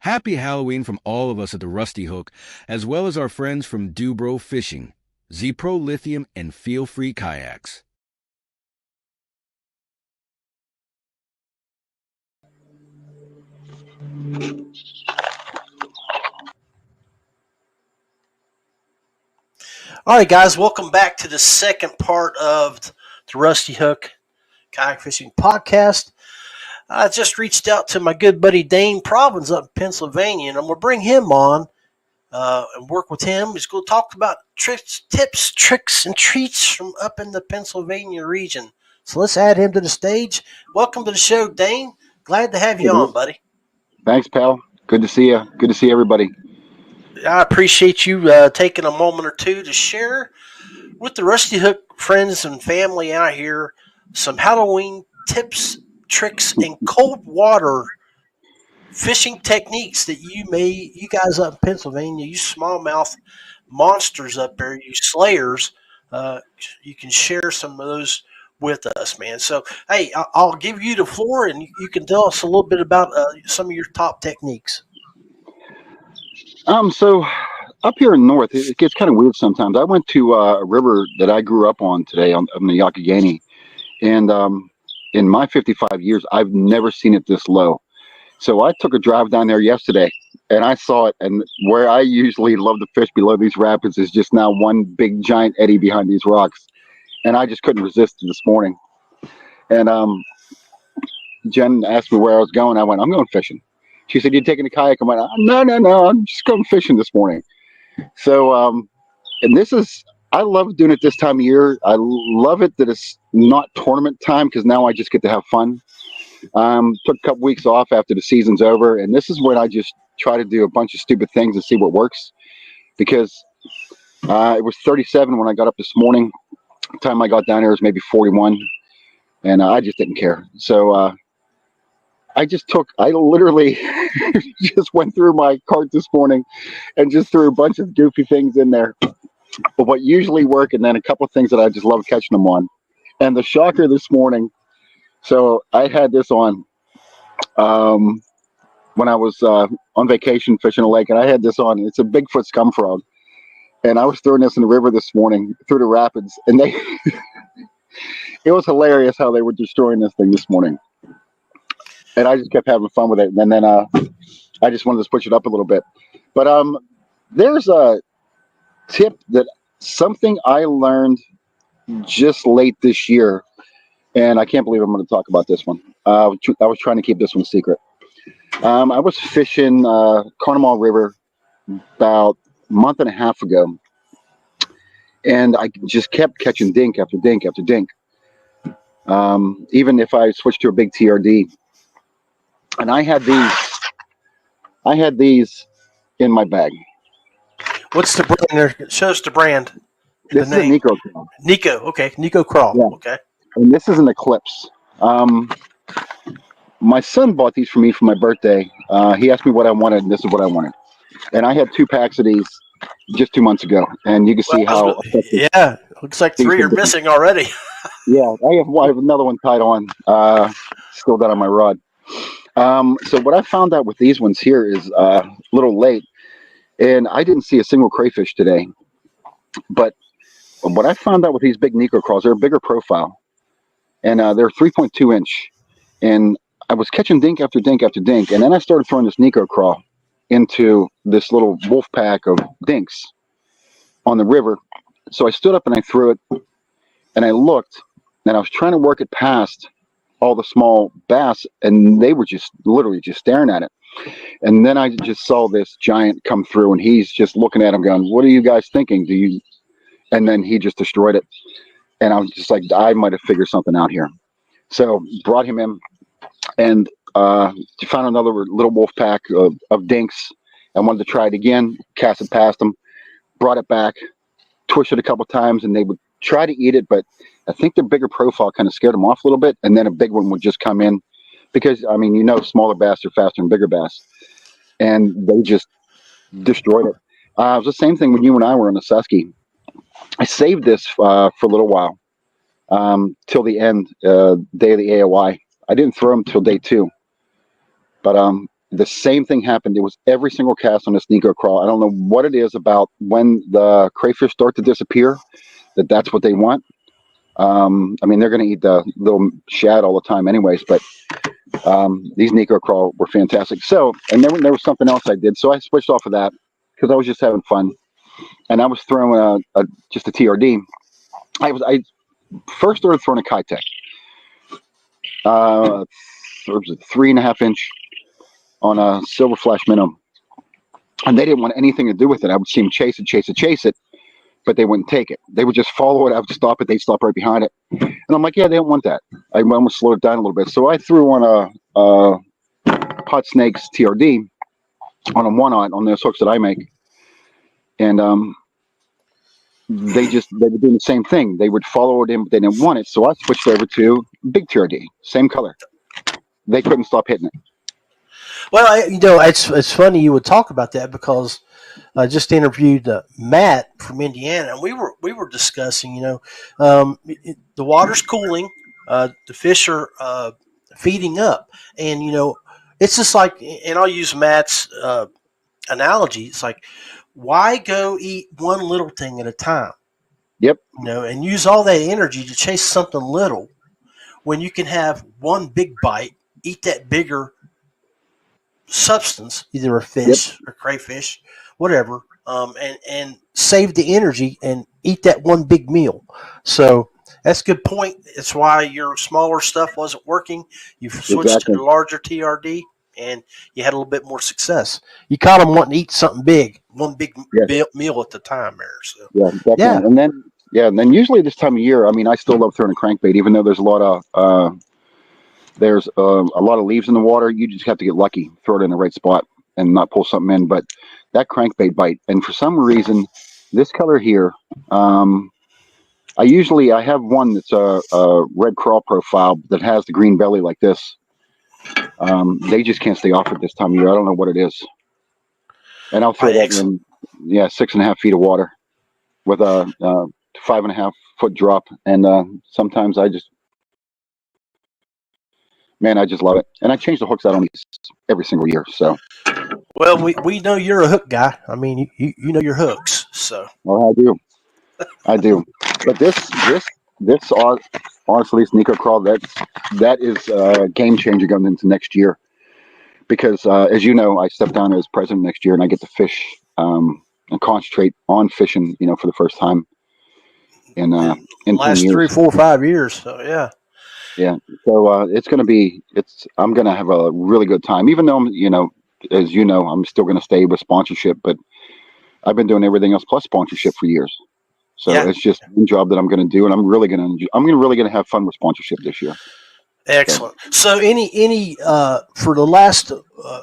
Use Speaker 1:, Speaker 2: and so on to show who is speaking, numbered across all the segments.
Speaker 1: Happy Halloween from all of us at the Rusty Hook, as well as our friends from DuBro Fishing, ZPRO Lithium, and Feelfree Kayaks.
Speaker 2: All right, guys, welcome back to the second part of the Rusty Hook Kayak Fishing Podcast. I just reached out to my good buddy Dain Provins up in Pennsylvania, and I'm going to bring him on and work with him. He's going to talk about tips, tricks, and treats from up in the Pennsylvania region. So let's add him to the stage. Welcome to the show, Dain. Glad to have you on, buddy.
Speaker 3: Thanks, pal. Good to see you. Good to see everybody.
Speaker 2: I appreciate you taking a moment or two to share with the Rusty Hook friends and family out here some Halloween tips, tricks, and cold water fishing techniques that you guys up in Pennsylvania, you smallmouth monsters up there, you slayers, you can share some of those with us, man. So, hey, I'll give you the floor, and you can tell us a little bit about some of your top techniques.
Speaker 3: So up here in north, it gets kind of weird sometimes. I went to a river that I grew up on today on the YakGadget, and in my 55 years, I've never seen it this low. So I took a drive down there yesterday, and I saw it. And where I usually love to fish below these rapids is just now one big giant eddy behind these rocks, and I just couldn't resist it this morning. And Jen asked me where I was going. I went, I'm going fishing. She said, "You taking a kayak?" I went, no, I'm just going fishing this morning. So, and I love doing it this time of year. I love it that it's not tournament time, because now I just get to have fun. Took a couple weeks off after the season's over, and this is when I just try to do a bunch of stupid things and see what works, because it was 37 when I got up this morning. The time I got down there was maybe 41, and I just didn't care. So, I literally just went through my cart this morning and just threw a bunch of goofy things in there. But what usually work, and then a couple of things that I just love catching them on. And the shocker this morning, so I had this on when I was on vacation fishing a lake, and I had this on. It's a Bigfoot scum frog. And I was throwing this in the river this morning through the rapids, and it was hilarious how they were destroying this thing this morning. And I just kept having fun with it. And then I just wanted to switch it up a little bit. But there's a tip something I learned just late this year. And I can't believe I'm going to talk about this one. I was trying to keep this one secret. I was fishing Carnegie River about a month and a half ago. And I just kept catching dink after dink after dink. Even if I switched to a big TRD. And I had these in my bag.
Speaker 2: What's the brand there? Show us the brand.
Speaker 3: This is a Nico Crawl.
Speaker 2: Nico, okay. Nico Crawl, yeah. Okay.
Speaker 3: And this is an Eclipse. My son bought these for me for my birthday. He asked me what I wanted, and this is what I wanted. And I had 2 packs of these just 2 months ago. And you can see how...
Speaker 2: Yeah, looks like 3 are missing already.
Speaker 3: Yeah, I have another one tied on. Still down on my rod. So what I found out with these ones here is a little late, and I didn't see a single crayfish today. But what I found out with these big Nico Crawls, they're a bigger profile, and they're 3.2 inch. And I was catching dink after dink after dink, and then I started throwing this Nico Crawl into this little wolf pack of dinks on the river. So I stood up and I threw it, and I looked, and I was trying to work it past all the small bass, and they were just literally just staring at it. And then I just saw this giant come through, and he's just looking at him going, "What are you guys thinking? And then he just destroyed it. And I was just like, I might have figured something out here. So brought him in, and found another little wolf pack of dinks. I wanted to try it again, cast it past him, brought it back, twitched it a couple times, and they would try to eat it, but I think the bigger profile kind of scared them off a little bit, and then a big one would just come in, because I mean, smaller bass are faster than bigger bass, and they just destroyed it. It was the same thing when you and I were in the Susky. I saved this for a little while, till the end, day of the AOI. I didn't throw them till day 2, but the same thing happened. It was every single cast on this Nico crawl. I don't know what it is about when the crayfish start to disappear, that's what they want. I mean, they're going to eat the little shad all the time anyways, but these Nico crawl were fantastic. So, and then there was something else I did. So I switched off of that because I was just having fun. And I was throwing just a TRD. I first started throwing a Kayak. It was a 3.5 inch on a silver flash minnow. And they didn't want anything to do with it. I would see them chase it, but they wouldn't take it. They would just follow it. I would stop it. They'd stop right behind it. And I'm like, yeah, they don't want that. I almost slowed it down a little bit. So I threw on a Hot Snakes TRD on a 1-aught on those hooks that I make. And they were doing the same thing. They would follow it in, but they didn't want it. So I switched over to big TRD, same color. They couldn't stop hitting it.
Speaker 2: Well, it's funny you would talk about that because I just interviewed Matt from Indiana, and we were discussing, the water's cooling, the fish are feeding up, and it's just like, and I'll use Matt's analogy. It's like, why go eat one little thing at a time?
Speaker 3: Yep.
Speaker 2: And use all that energy to chase something little when you can have one big bite, eat that bigger substance, either a fish or crayfish, whatever, and save the energy and eat that one big meal. So that's a good point. It's why your smaller stuff wasn't working. You switched to the larger TRD, and you had a little bit more success. You caught them wanting to eat something big, one big meal at the time there. So
Speaker 3: And then usually this time of year, I mean, I still love throwing a crankbait, even though there's a lot of leaves in the water. You just have to get lucky, throw it in the right spot, and not pull something in. But that crankbait bite, and for some reason, this color here, I have one that's a red crawl profile that has the green belly like this. They just can't stay off it this time of year. I don't know what it is. And I'll throw that in, 6.5 feet of water with a 5.5 foot drop. And sometimes I just love it. And I change the hooks out on these every single year. So,
Speaker 2: well, we know you're a hook guy. I mean, you know your hooks. So,
Speaker 3: well, I do. But this honestly, this Nico crawl, that is a game changer going into next year, because as you know, I step down as president next year, and I get to fish and concentrate on fishing, for the first time in
Speaker 2: last 3, 4, 5 years. So yeah. So I'm going to have a really good time, even though as you know, I'm still going to stay with sponsorship, but I've been doing everything else plus sponsorship for years. So it's just one job that I'm going to do, and I'm really going to have fun with sponsorship this year. Excellent. So any for the last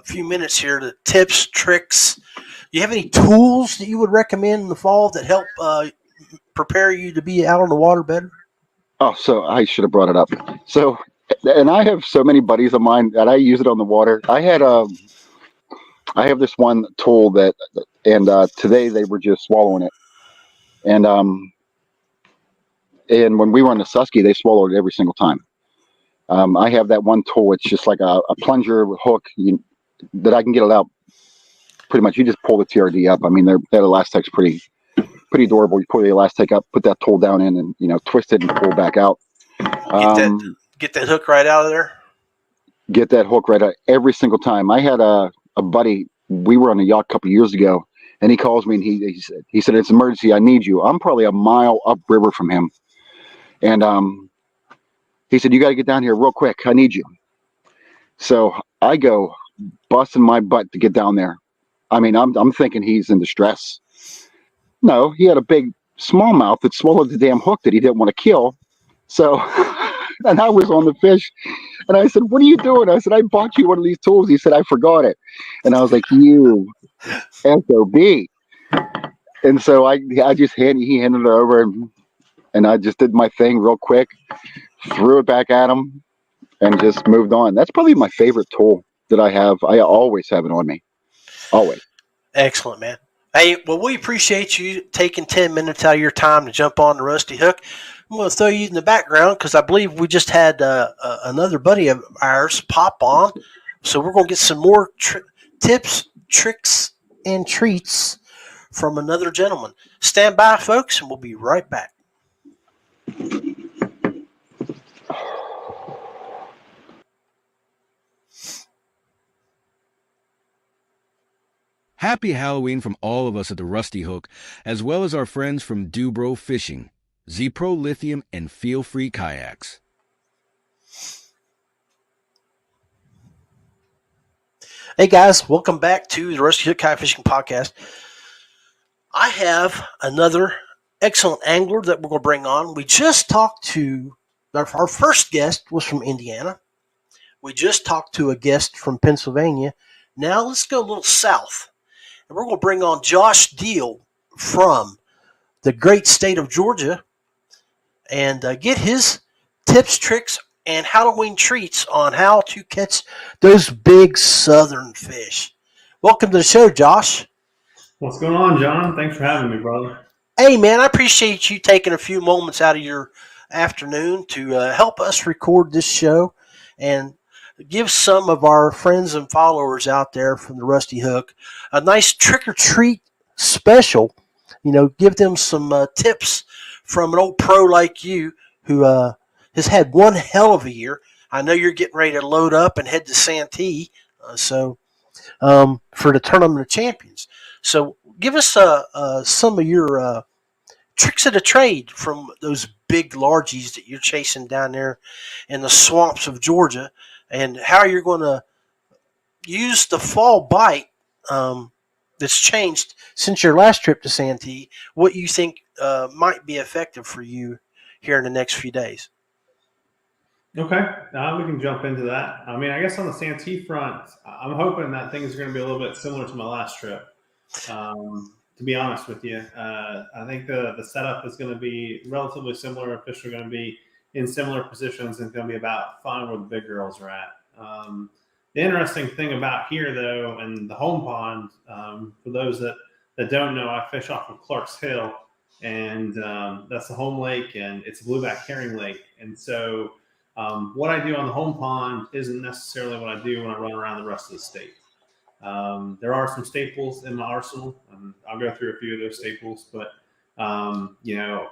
Speaker 2: few minutes here, the tips, tricks, do you have any tools that you would recommend in the fall that help prepare you to be out on the water better?
Speaker 3: Oh, so I should have brought it up. So, and I have so many buddies of mine that I use it on the water. I have this one tool and today they were just swallowing it. And when we were on the Susky, they swallowed it every single time. I have that one tool. It's just like a plunger hook that I can get it out. Pretty much, you just pull the TRD up. I mean, that elastic's pretty durable. You pull the elastic up, put that tool down in, and twist it and pull back out.
Speaker 2: Get that hook right out of there.
Speaker 3: Get that hook right out every single time. I had a buddy. We were on a yacht a couple years ago, and he calls me and he said, "It's an emergency. I need you." I'm probably a mile upriver from him, and he said, "You got to get down here real quick. I need you." So I go busting my butt to get down there. I mean, I'm thinking he's in distress. No, he had a big smallmouth that swallowed the damn hook that he didn't want to kill. So, and I was on the fish, and I said, "What are you doing?" I said, "I bought you one of these tools." He said, "I forgot it," and I was like, "You SOB." And so he handed it over, and I just did my thing real quick, threw it back at him, and just moved on. That's probably my favorite tool that I have. I always have it on me. Always.
Speaker 2: Excellent, man. Hey, well, we appreciate you taking 10 minutes out of your time to jump on the Rusty Hook. I'm going to throw you in the background because I believe we just had another buddy of ours pop on. So we're going to get some more tips, tricks, and treats from another gentleman. Stand by, folks, and we'll be right back.
Speaker 1: Happy Halloween from all of us at the Rusty Hook, as well as our friends from DuBro Fishing, ZPRO Lithium, and Feelfree Kayaks.
Speaker 2: Hey guys, welcome back to the Rusty Hook Kayak Fishing Podcast. I have another excellent angler that we're going to bring on. We just talked to, our first guest was from Indiana. We just talked to a guest from Pennsylvania. Now let's go a little south. And we're going to bring on Josh Diehl from the great state of Georgia and get his tips, tricks, and Halloween treats on how to catch those big southern fish. Welcome to the show, Josh.
Speaker 4: What's going on, John? Thanks for having me, brother.
Speaker 2: Hey, man, I appreciate you taking a few moments out of your afternoon to help us record this show and give some of our friends and followers out there from the Rusty Hook a nice trick-or-treat special. You know, give them some tips from an old pro like you who has had one hell of a year. I know you're getting ready to load up and head to Santee for the Tournament of Champions. So give us some of your tricks of the trade from those big largies that you're chasing down there in the swamps of Georgia, and how you're going to use the fall bite that's changed since your last trip to Santee, what you think might be effective for you here in the next few days.
Speaker 4: Okay, we can jump into that. I mean, I guess on the Santee front, I'm hoping that things are going to be a little bit similar to my last trip. To be honest with you, I think the setup is going to be relatively similar. Fish are going to be in similar positions, and it's going to be about finding where the big girls are at. The interesting thing about here, though, and the home pond, for those that don't know, I fish off of Clark's Hill, and that's the home lake, and it's a blueback herring lake. And so what I do on the home pond isn't necessarily what I do when I run around the rest of the state. There are some staples in my arsenal, and I'll go through a few of those staples, but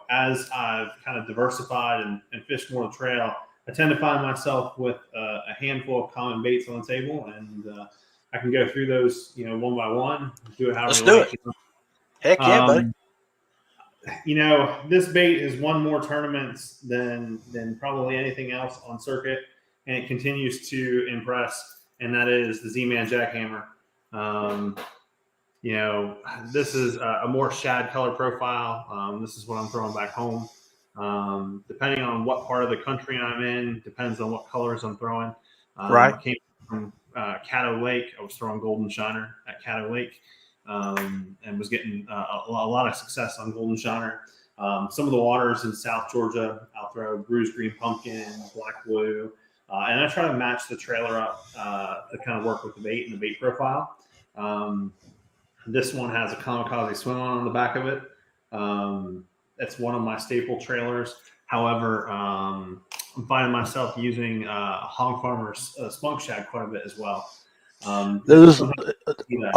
Speaker 4: as I've kind of diversified and fished more the trail, I tend to find myself with a handful of common baits on the table, and I can go through those, one by one, do it however
Speaker 2: Let's
Speaker 4: you
Speaker 2: do
Speaker 4: like.
Speaker 2: it. Heck yeah, buddy.
Speaker 4: This bait has won more tournaments than probably anything else on circuit, and it continues to impress, and that is the Z-Man Jackhammer. This is a more shad color profile. This is what I'm throwing back home. Depending on what part of the country I'm in, depends on what colors I'm throwing.
Speaker 2: Right.
Speaker 4: I came from Caddo Lake. I was throwing Golden Shiner at Caddo Lake, and was getting a lot of success on Golden Shiner. Some of the waters in South Georgia, I'll throw Bruised Green Pumpkin, Black Blue, and I try to match the trailer up to kind of work with the bait and the bait profile. This one has a kamikaze swim on the back of it. That's one of my staple trailers. However, I'm finding myself using Hog Farmer's Spunk Shad quite a bit as well.
Speaker 2: Are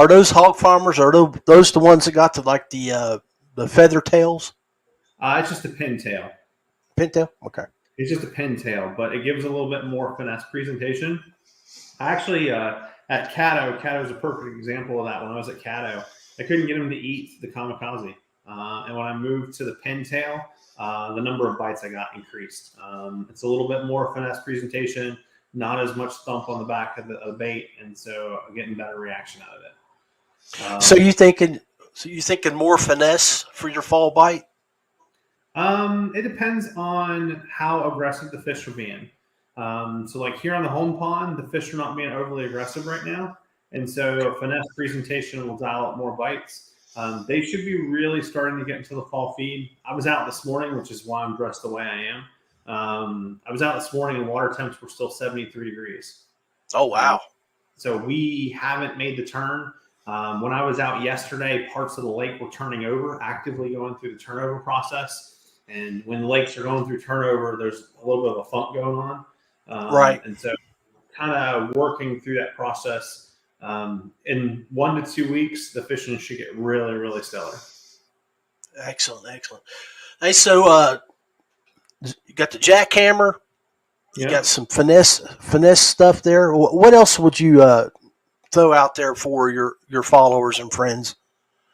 Speaker 2: those Hog Farmers? Are those the ones that got the feather tails?
Speaker 4: It's just a pintail.
Speaker 2: Pintail? Okay.
Speaker 4: It's just a pintail, but it gives a little bit more finesse presentation. I actually, at Caddo is a perfect example of that. When I was at Caddo, I couldn't get him to eat the kamikaze. And when I moved to the pintail, the number of bites I got increased. It's a little bit more finesse presentation, not as much thump on the back of the bait, and so I'm getting better reaction out of it. So you thinking more finesse for your fall bite? It depends on how aggressive the fish are being. So like here on the home pond, the fish are not being overly aggressive right now. And so finesse presentation will dial up more bites. They should be really starting to get into the fall feed. I was out this morning, which is why I'm dressed the way I am. I was out this morning and water temps were still 73 degrees.
Speaker 2: Oh, wow.
Speaker 4: So we haven't made the turn. When I was out yesterday, parts of the lake were turning over, actively going through the turnover process. And when the lakes are going through turnover, there's a little bit of a funk going on.
Speaker 2: Right.
Speaker 4: And so kind of working through that process. In 1 to 2 weeks, the fishing should get really, really stellar.
Speaker 2: Excellent. Hey, so you got the jackhammer. You got some finesse stuff there. What else would you throw out there for your followers and friends?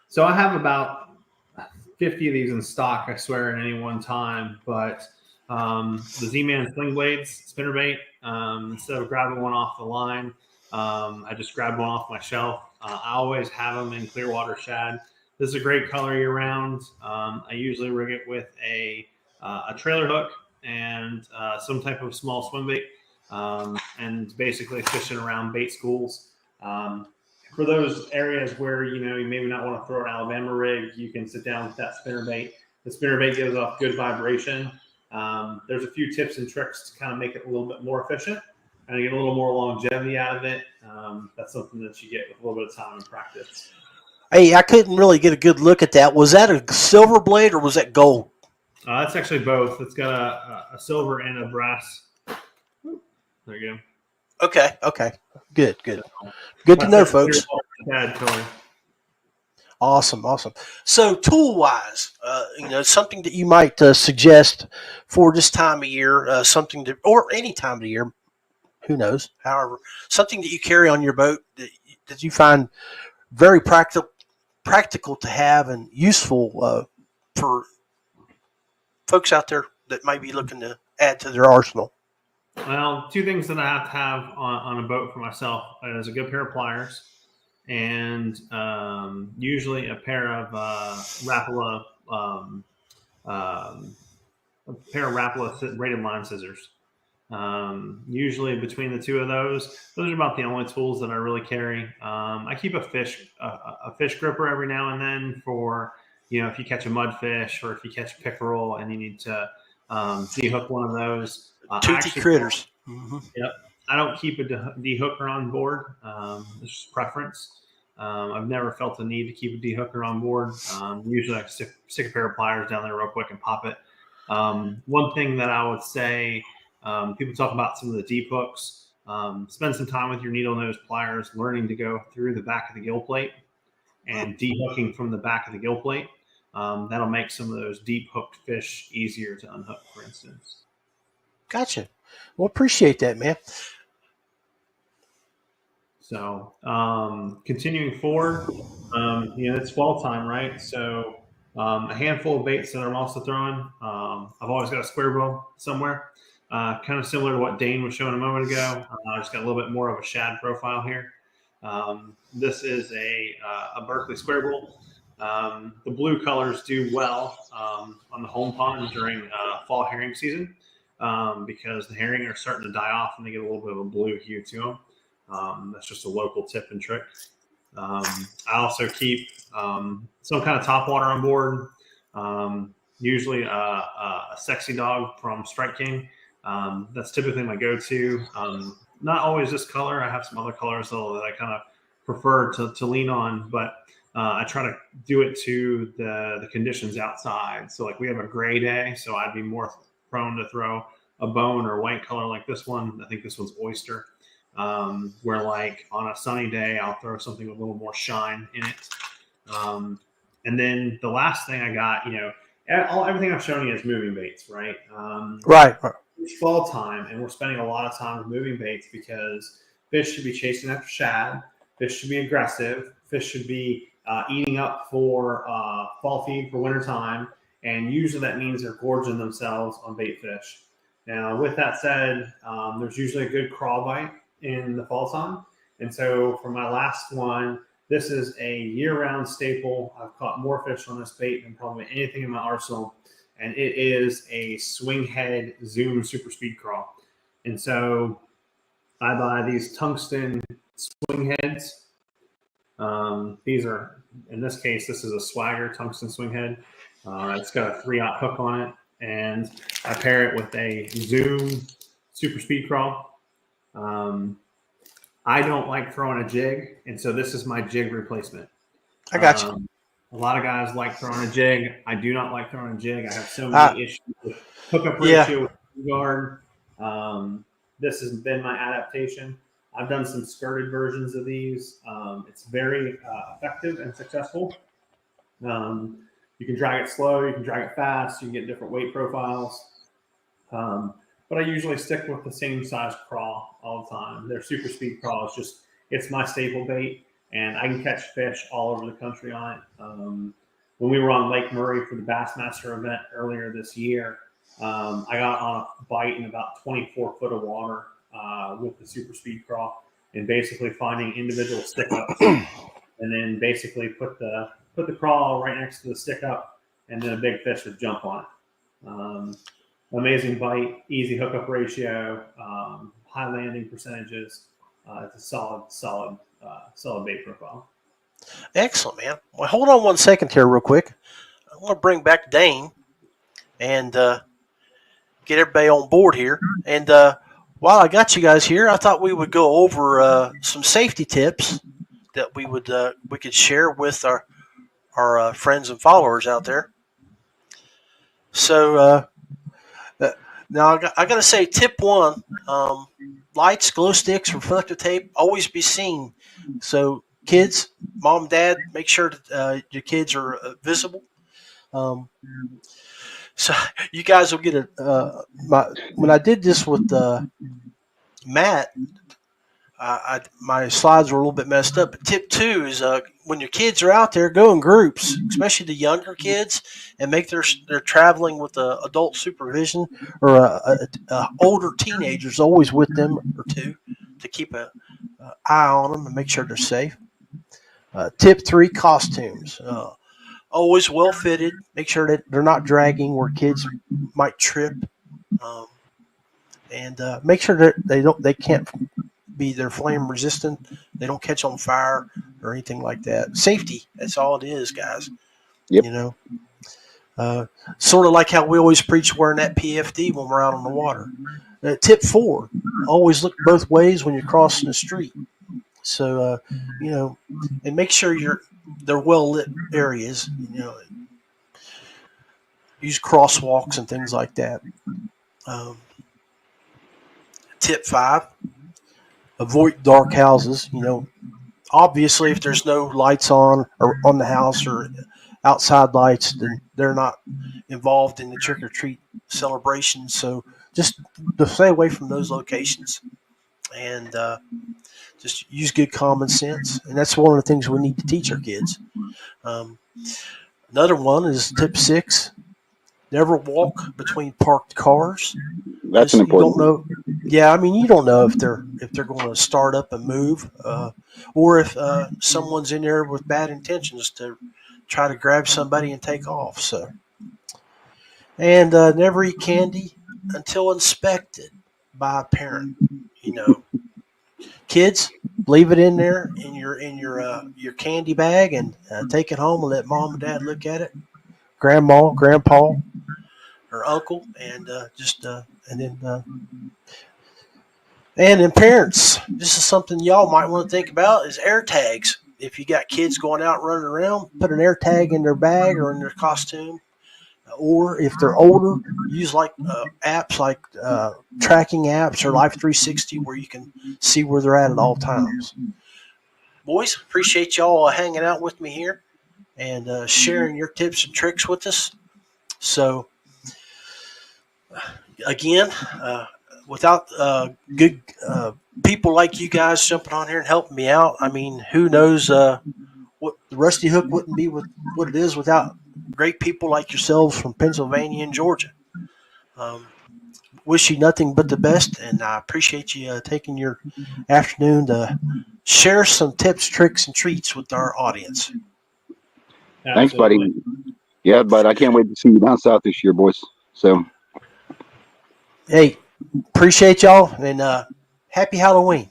Speaker 4: So I have about 50 of these in stock, I swear, at any one time. But the Z-Man Sling Blades spinnerbait, instead of grabbing one off the line, I just grabbed one off my shelf. I always have them in Clearwater Shad. This is a great color year-round. I usually rig it with a trailer hook and some type of small swim bait, and basically fishing around bait schools. For those areas where you maybe not want to throw an Alabama rig, you can sit down with that spinnerbait. The spinnerbait gives off good vibration. There's a few tips and tricks to kind of make it a little bit more efficient and get a little more longevity out of it. That's something that you get with a little bit of time and practice.
Speaker 2: Hey, I couldn't really get a good look at that. Was that a silver blade or was that gold?
Speaker 4: It's actually both. It's got a silver and a brass. There you go.
Speaker 2: Okay. Good to know, folks. Awesome. So tool-wise, something that you might suggest for this time of year, or any time of the year, who knows, however, something that you carry on your boat that you find very practical to have and useful for folks out there that might be looking to add to their arsenal.
Speaker 4: Well, two things that I have to have on a boat for myself is a good pair of pliers and usually a pair of Rapala braided line scissors. Usually between the two of those are about the only tools that I really carry. I keep a fish gripper every now and then for, if you catch a mudfish or if you catch a pickerel and you need to de-hook one of those.
Speaker 2: Toothy critters.
Speaker 4: Mm-hmm. Yep. I don't keep a de-hooker on board. It's just preference. I've never felt the need to keep a de-hooker on board. Usually I stick a pair of pliers down there real quick and pop it. One thing that I would say, people talk about some of the deep hooks. Spend some time with your needle nose pliers, learning to go through the back of the gill plate and de-hooking from the back of the gill plate. That'll make some of those deep hooked fish easier to unhook, for instance.
Speaker 2: Gotcha. Well, appreciate that, man.
Speaker 4: So continuing forward, it's fall time, right? So a handful of baits that I'm also throwing. I've always got a square bill somewhere, kind of similar to what Dain was showing a moment ago. I just got a little bit more of a shad profile here. This is a Berkeley square bill. The blue colors do well on the home pond during fall herring season because the herring are starting to die off and they get a little bit of a blue hue to them. That's just a local tip and trick. I also keep some kind of top water on board, usually a sexy dog from Strike King. That's typically my go-to. Not always this color. I have some other colors though that I kind of prefer to lean on, but I try to do it to the conditions outside. So like we have a gray day, so I'd be more prone to throw a bone or white color like this one. I think this one's oyster. Where like on a sunny day, I'll throw something with a little more shine in it. And then the last thing I got, everything I've shown you is moving baits, right?
Speaker 2: Right.
Speaker 4: It's fall time, and we're spending a lot of time with moving baits because fish should be chasing after shad. Fish should be aggressive. Fish should be eating up for fall feed for winter time, and usually that means they're gorging themselves on bait fish. Now, with that said, there's usually a good crawl bite in the fall time, and so for my last one, this is a year-round staple. I've caught more fish on this bait than probably anything in my arsenal, and it is a swing head zoom super speed crawl. And so I buy these tungsten swing heads. These are, in this case, this is a Swagger tungsten swing head. It's got a 3/0 hook on it, and I pair it with a Zoom super speed crawl. I don't like throwing a jig, and so this is my jig replacement.
Speaker 2: I got you.
Speaker 4: A lot of guys like throwing a jig. I do not like throwing a jig. I have so many issues with hookup ratio with the guard. this has been my adaptation. I've done some skirted versions of these. It's very effective and successful. You can drag it slow, you can drag it fast, you can get different weight profiles. But I usually stick with the same size crawl all the time. Their super speed crawl is just, it's my staple bait, and I can catch fish all over the country on it. When we were on Lake Murray for the Bassmaster event earlier this year, I got on a bite in about 24 foot of water with the super speed crawl, and basically finding individual stick ups, and then basically put the crawl right next to the stick up, and then a big fish would jump on it. Amazing bite, easy hookup ratio, high landing percentages. It's a solid bait profile.
Speaker 2: Excellent, man. Well, hold on one second here real quick. I want to bring back Dain and get everybody on board here. And while I got you guys here, I thought we would go over some safety tips that we could share with our friends and followers out there. So now I got to say, tip one: lights, glow sticks, reflective tape, always be seen. So kids, mom and dad, make sure that your kids are visible. So you guys will get when I did this with Matt, my slides were a little bit messed up. But tip two is when your kids are out there, go in groups, especially the younger kids, and make they're traveling with adult supervision, or older teenagers always with them or two to keep an eye on them and make sure they're safe. Tip three, costumes. Always well fitted. Make sure that they're not dragging where kids might trip, and make sure that they can't be, they're flame resistant. They don't catch on fire or anything like that. Safety. That's all it is, guys.
Speaker 3: Yep.
Speaker 2: You know, sort of like how we always preach wearing that PFD when we're out on the water. Tip four: always look both ways when you're crossing the street. So, you know, and make sure they're well lit areas. You know, use crosswalks and things like that. Tip five: avoid dark houses. You know, obviously, if there's no lights on or on the house or outside lights, then they're not involved in the trick or treat celebration. So, just to stay away from those locations, and just use good common sense. And that's one of the things we need to teach our kids. Another one is tip six: never walk between parked cars.
Speaker 3: That's an important.
Speaker 2: You don't know. Yeah, I mean, you don't know if they're going to start up and move, or if someone's in there with bad intentions to try to grab somebody and take off. So, and never eat candy until inspected by a parent. You know, kids, leave it in there in your candy bag and take it home and let mom and dad look at it. Grandma, grandpa, or uncle, and then parents. This is something y'all might want to think about: is air tags. If you got kids going out running around, put an air tag in their bag or in their costume. Or if they're older, use apps like tracking apps or Life 360 where you can see where they're at all times. Boys, appreciate y'all hanging out with me here and sharing your tips and tricks with us. So, again, without good people like you guys jumping on here and helping me out, I mean, who knows what the Rusty Hook wouldn't be with what it is without great people like yourselves from Pennsylvania and Georgia. Wish you nothing but the best, and I appreciate you taking your afternoon to share some tips, tricks, and treats with our audience.
Speaker 3: Thanks, buddy. Yeah, but I can't wait to see you down south this year, boys. So,
Speaker 2: hey, appreciate y'all, and happy Halloween.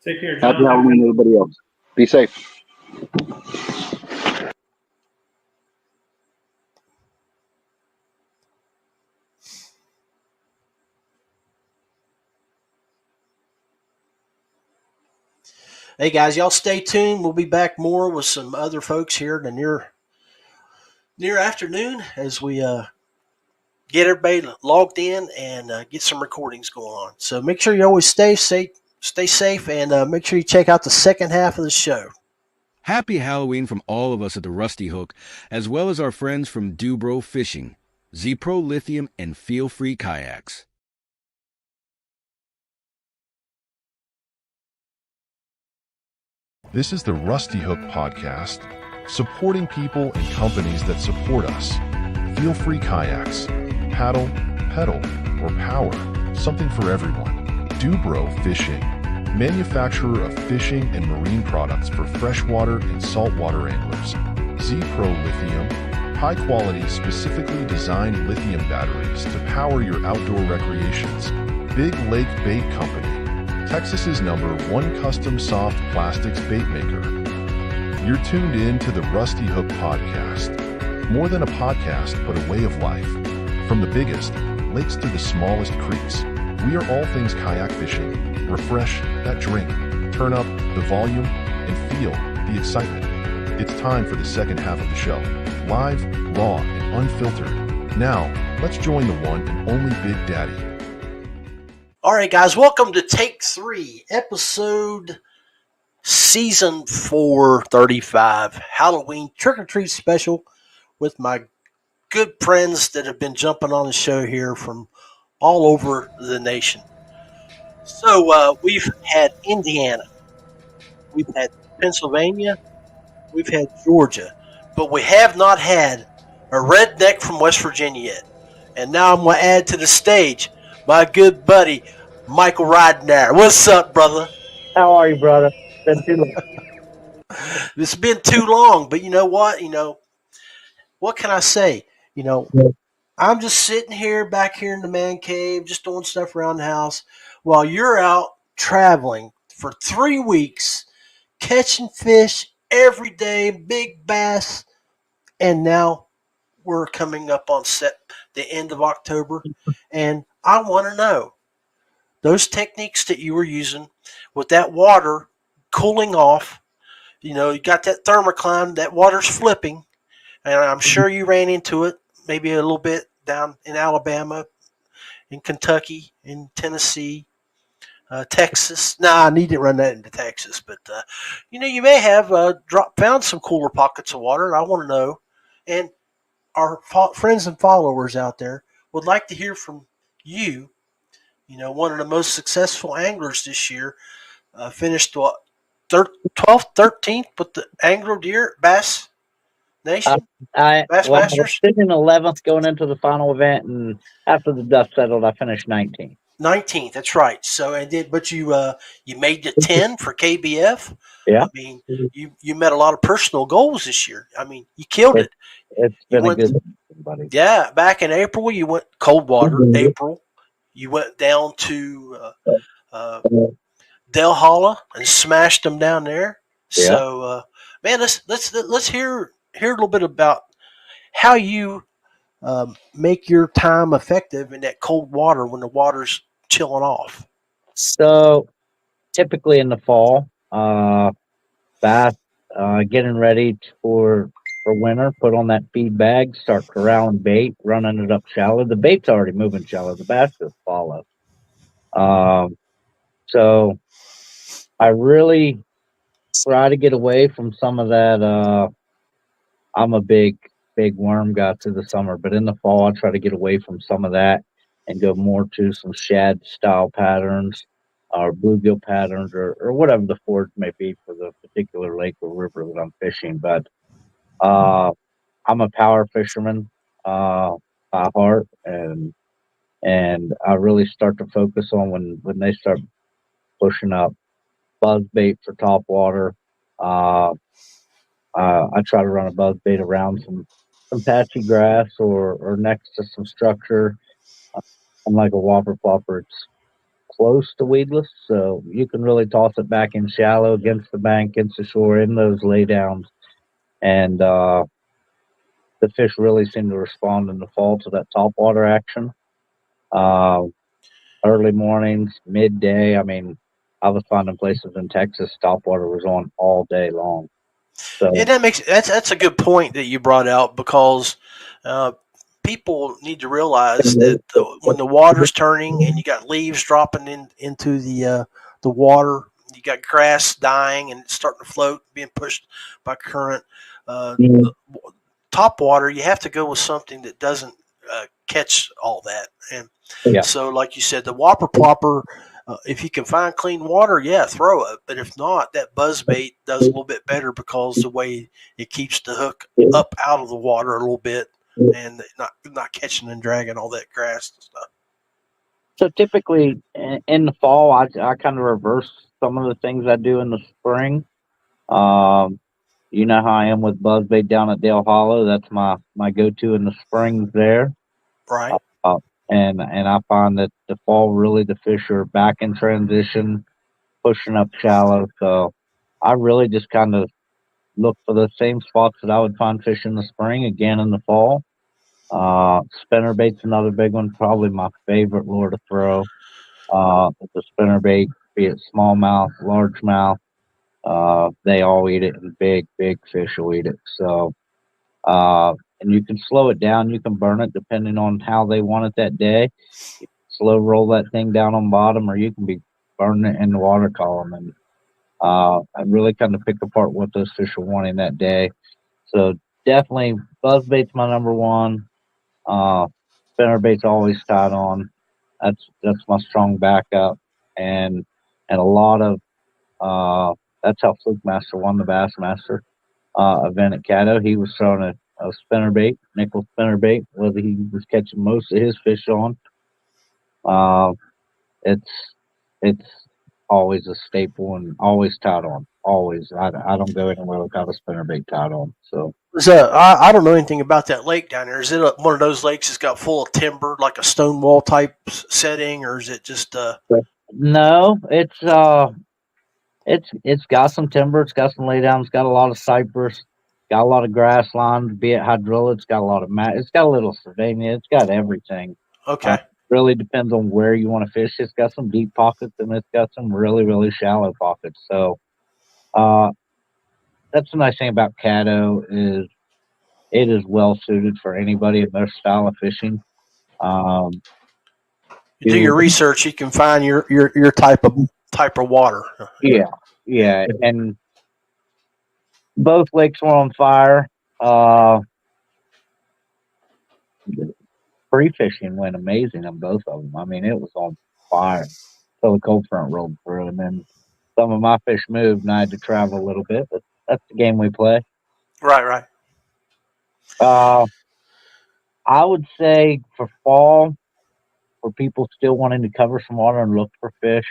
Speaker 4: Take care, John.
Speaker 3: Happy Halloween, everybody else. Be safe.
Speaker 2: Hey guys, y'all stay tuned. We'll be back more with some other folks here in the near afternoon as we get everybody logged in and get some recordings going on. So make sure you always stay safe, and make sure you check out the second half of the show.
Speaker 1: Happy Halloween from all of us at the Rusty Hook, as well as our friends from DuBro Fishing, ZPRO Lithium, and Feelfree Kayaks.
Speaker 5: This is the Rusty Hook Podcast, supporting people and companies that support us. Feelfree Kayaks. Paddle, pedal, or power. Something for everyone. DuBro Fishing. Manufacturer of fishing and marine products for freshwater and saltwater anglers. ZPRO Lithium. High-quality, specifically designed lithium batteries to power your outdoor recreations. Big Lake Bait Company. Texas's #1 custom soft plastics bait maker. You're tuned in to the Rusty Hook Podcast. More than a podcast, but a way of life. From the biggest lakes to the smallest creeks, we are all things kayak fishing. Refresh that drink, turn up the volume, and feel the excitement. It's time for the second half of the show. Live, raw, and unfiltered. Now, let's join the one and only Big Daddy.
Speaker 2: All right, guys, welcome to Take 3, episode season 4, 35, Halloween trick-or-treat special with my good friends that have been jumping on the show here from all over the nation. So we've had Indiana, we've had Pennsylvania, we've had Georgia, but we have not had a redneck from West Virginia yet. And now I'm going to add to the stage my good buddy, Michael Ridenour. What's up, brother?
Speaker 6: How are you, brother? Been too long.
Speaker 2: It's been too long, but you know what? What can I say? I'm just sitting here back here in the man cave, just doing stuff around the house while you're out traveling for 3 weeks, catching fish every day, big bass, and now we're coming up on the end of October, and I want to know those techniques that you were using with that water cooling off. You got that thermocline, that water's flipping, and I'm sure you ran into it maybe a little bit down in Alabama, in Kentucky, in Tennessee, Texas. I need to run that into Texas, but you may have found some cooler pockets of water, and I want to know. And our friends and followers out there would like to hear from you. One of the most successful anglers this year, finished 12th, 13th with the Anglo Deer Bass Nation. Bass Masters.
Speaker 6: I was sitting 11th going into the final event, and after the dust settled, I finished 19th.
Speaker 2: 19th, that's right. So but you made the 10 for KBF.
Speaker 6: Yeah.
Speaker 2: I mean, you met a lot of personal goals this year. I mean, you killed it.
Speaker 6: It's been a good season, buddy.
Speaker 2: Yeah, back in April, you went Coldwater. April, you went down to Diehl and smashed them down there. Yeah. So, man, let's hear a little bit about how you make your time effective in that cold water when the water's chilling off.
Speaker 6: So, typically in the fall, bass, getting ready for winter, put on that feed bag, start corralling bait, running it up shallow. The bait's already moving shallow. The bass just follow. So I really try to get away from some of that. I'm a big worm guy through the summer, but in the fall, I try to get away from some of that and go more to some shad style patterns or bluegill patterns or whatever the forage may be for the particular lake or river that I'm fishing. But I'm a power fisherman by heart, and I really start to focus on when they start pushing up buzz bait for top water. I try to run a buzz bait around some patchy grass or next to some structure. Unlike a whopper flopper, it's close to weedless, so you can really toss it back in shallow against the bank, against the shore, in those laydowns. And the fish really seem to respond in the fall to that topwater action. Early mornings, midday. I mean, I was finding places in Texas, topwater was on all day long. So
Speaker 2: yeah, that's a good point that you brought out, because people need to realize that when the water's turning and you got leaves dropping into the water, you got grass dying and it's starting to float, being pushed by current. Top water, you have to go with something that doesn't catch all that. And so, like you said, the whopper plopper. If you can find clean water, yeah, throw it. But if not, that buzz bait does a little bit better because the way it keeps the hook up out of the water a little bit and not catching and dragging all that grass and stuff.
Speaker 6: So typically in the fall, I kind of reverse some of the things I do in the spring. You know how I am with buzzbait down at Diehl Hollow. That's my go-to in the springs there.
Speaker 2: Right.
Speaker 6: And I find that the fall, really, the fish are back in transition, pushing up shallow. So I really just kind of look for the same spots that I would find fish in the spring, again in the fall. Spinnerbait's another big one, probably my favorite lure to throw. The spinnerbait, be it smallmouth, largemouth, they all eat it, and big fish will eat it. So, and you can slow it down. You can burn it depending on how they want it that day. You can slow roll that thing down on bottom, or you can be burning it in the water column. And I really kind of pick apart what those fish are wanting that day. So definitely buzzbait's my number one. Spinnerbait's always tied on. That's my strong backup. And a lot of that's how Fluke Master won the Bassmaster event at Caddo. He was throwing a spinnerbait, nickel spinnerbait, whether he was catching most of his fish on. It's always a staple and always tied on. Always. I don't go anywhere without a spinnerbait tied on. So
Speaker 2: I don't know anything about that lake down there. Is it one of those lakes that's got full of timber, like a stone wall type setting, or is it just
Speaker 6: No, it's got some timber, it's got some laydown, it's got a lot of cypress, got a lot of grass lines, be it hydrilla, it's got a lot of it's got a little Sylvania, it's got everything.
Speaker 2: Okay.
Speaker 6: Really depends on where you want to fish. It's got some deep pockets and it's got some really, really shallow pockets. So that's the nice thing about Caddo is it is well suited for anybody in their style of fishing.
Speaker 2: You do your research, you can find your type of water.
Speaker 6: Yeah. And both lakes were on fire. Free fishing went amazing on both of them. I mean, it was on fire until the cold front rolled through, and then some of my fish moved, and I had to travel a little bit. But that's the game we play.
Speaker 2: Right.
Speaker 6: I would say for fall, for people still wanting to cover some water and look for fish,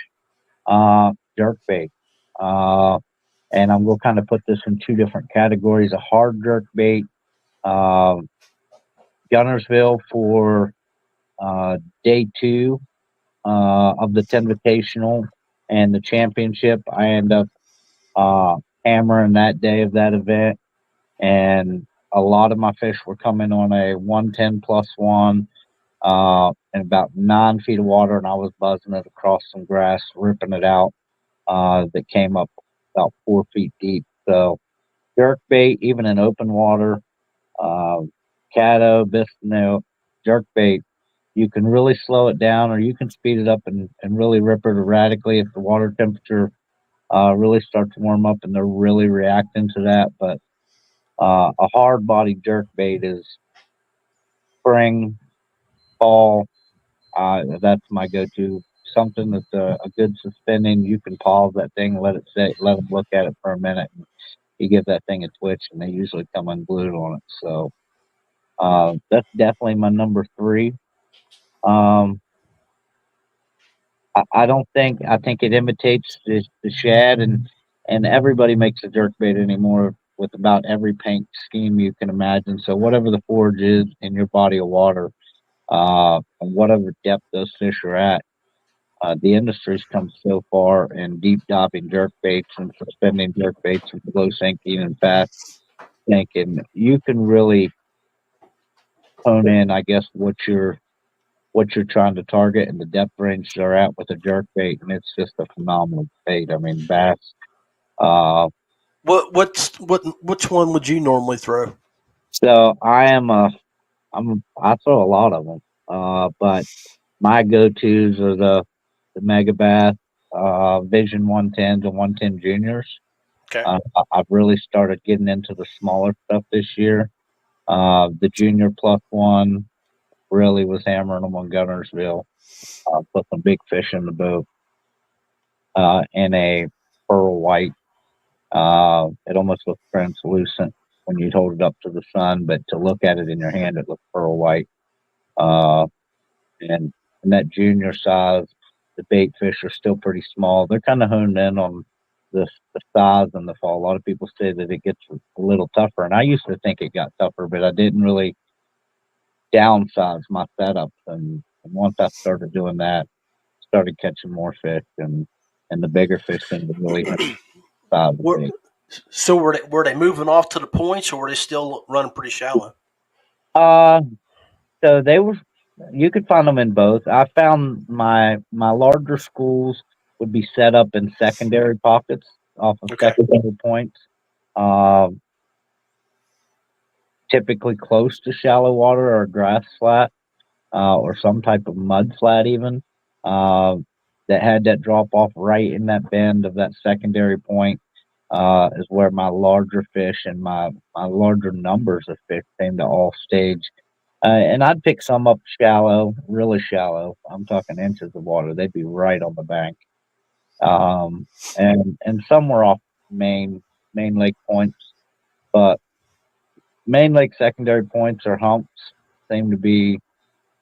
Speaker 6: jerkbait. And I'm going to kind of put this in two different categories: a hard jerkbait, Gunnersville for day 2 of the 10 Invitational and the championship. I end up hammering that day of that event, and a lot of my fish were coming on a 110 plus 1 and about 9 feet of water, and I was buzzing it across some grass, ripping it out that came up about 4 feet deep. So jerkbait, even in open water, Caddo, Bistino, jerkbait, you can really slow it down or you can speed it up and really rip it erratically if the water temperature really starts to warm up and they're really reacting to that. But a hard body jerkbait is spring, fall. That's my go-to. Something that's a good suspending. You can pause that thing, let it sit, let them look at it for a minute. And you give that thing a twitch, and they usually come unglued on it. So that's definitely my number 3. I think it imitates the shad, and everybody makes a jerkbait anymore with about every paint scheme you can imagine. So whatever the forage is in your body of water, and whatever depth those fish are at, the industry's come so far in deep diving jerkbaits and suspending jerkbaits and slow sinking and fast sinking. You can really hone in, I guess, what you're trying to target and the depth range they're at with a jerkbait, and it's just a phenomenal bait. I mean, bass.
Speaker 2: Which one would you normally throw?
Speaker 6: So I'm a I throw a lot of them. But my go-tos are the Mega Bass, Vision 110s and 110 Juniors.
Speaker 2: Okay.
Speaker 6: I've really started getting into the smaller stuff this year. The Junior Plus one really was hammering them on Gunnersville. Put some big fish in the boat. In a pearl white. It almost looked translucent when you hold it up to the sun, but to look at it in your hand, it looked pearl white. And in that junior size, the bait fish are still pretty small. They're kind of honed in on the size in the fall. A lot of people say that it gets a little tougher, and I used to think it got tougher, but I didn't really downsize my setups. And once I started doing that, started catching more fish, and the bigger fish seemed to really have size of
Speaker 2: Were,
Speaker 6: bait.
Speaker 2: so were they moving off to the points, or were they still running pretty shallow?
Speaker 6: So they were. You could find them in both. I found my larger schools would be set up in secondary pockets off of
Speaker 2: Okay.
Speaker 6: secondary points, um, typically close to shallow water or grass flat, or some type of mud flat even, uh, that had that drop off right in that bend of that secondary point. Is where my larger fish and my larger numbers of fish seem to all stage. And I'd pick some up shallow, really shallow. I'm talking inches of water. They'd be right on the bank. And some were off main lake points, but main lake secondary points or humps seem to be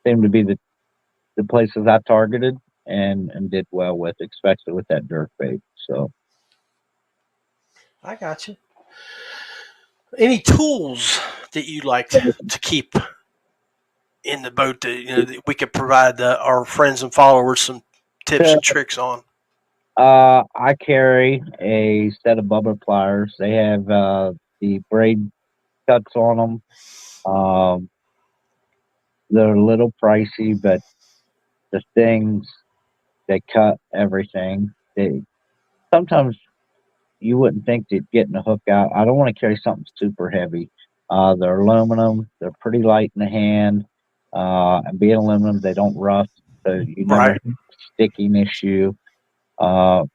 Speaker 6: the places I targeted and did well with, especially with that jerk bait. So
Speaker 2: I got you. Any tools that you like to keep in the boat that we could provide our friends and followers some tips and tricks on?
Speaker 6: I carry a set of bubble pliers. They have the braid cuts on them. They're a little pricey, but the things they cut everything. They sometimes you wouldn't think that getting a hook out. I don't want to carry something super heavy. They're aluminum. They're pretty light in the hand. And being aluminum, they don't rust, so you never
Speaker 2: Right.
Speaker 6: have a sticking issue. So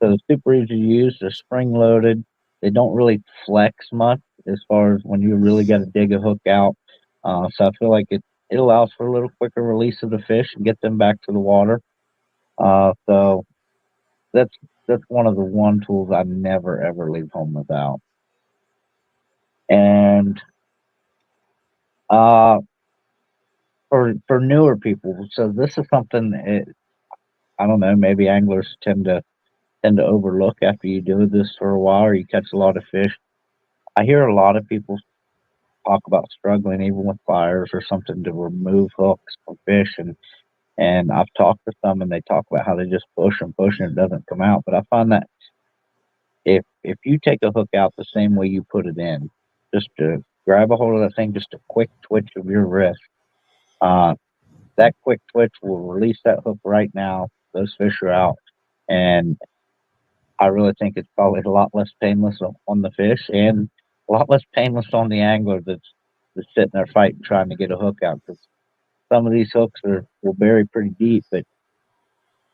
Speaker 6: they're super easy to use. They're spring loaded. They don't really flex much as far as when you really got to dig a hook out. So I feel like it allows for a little quicker release of the fish and get them back to the water. So that's one of the one tools I never ever leave home without. And for newer people, so this is something I don't know. Maybe anglers tend to overlook after you do this for a while or you catch a lot of fish. I hear a lot of people talk about struggling even with pliers or something to remove hooks from fish, and I've talked to some and they talk about how they just push and it doesn't come out. But I find that if you take a hook out the same way you put it in, just to grab a hold of that thing, just a quick twitch of your wrist, that quick twitch will release that hook right now. Those fish are out, and I really think it's probably a lot less painless on the fish and a lot less painless on the angler that's sitting there fighting trying to get a hook out, because some of these hooks will bury pretty deep, but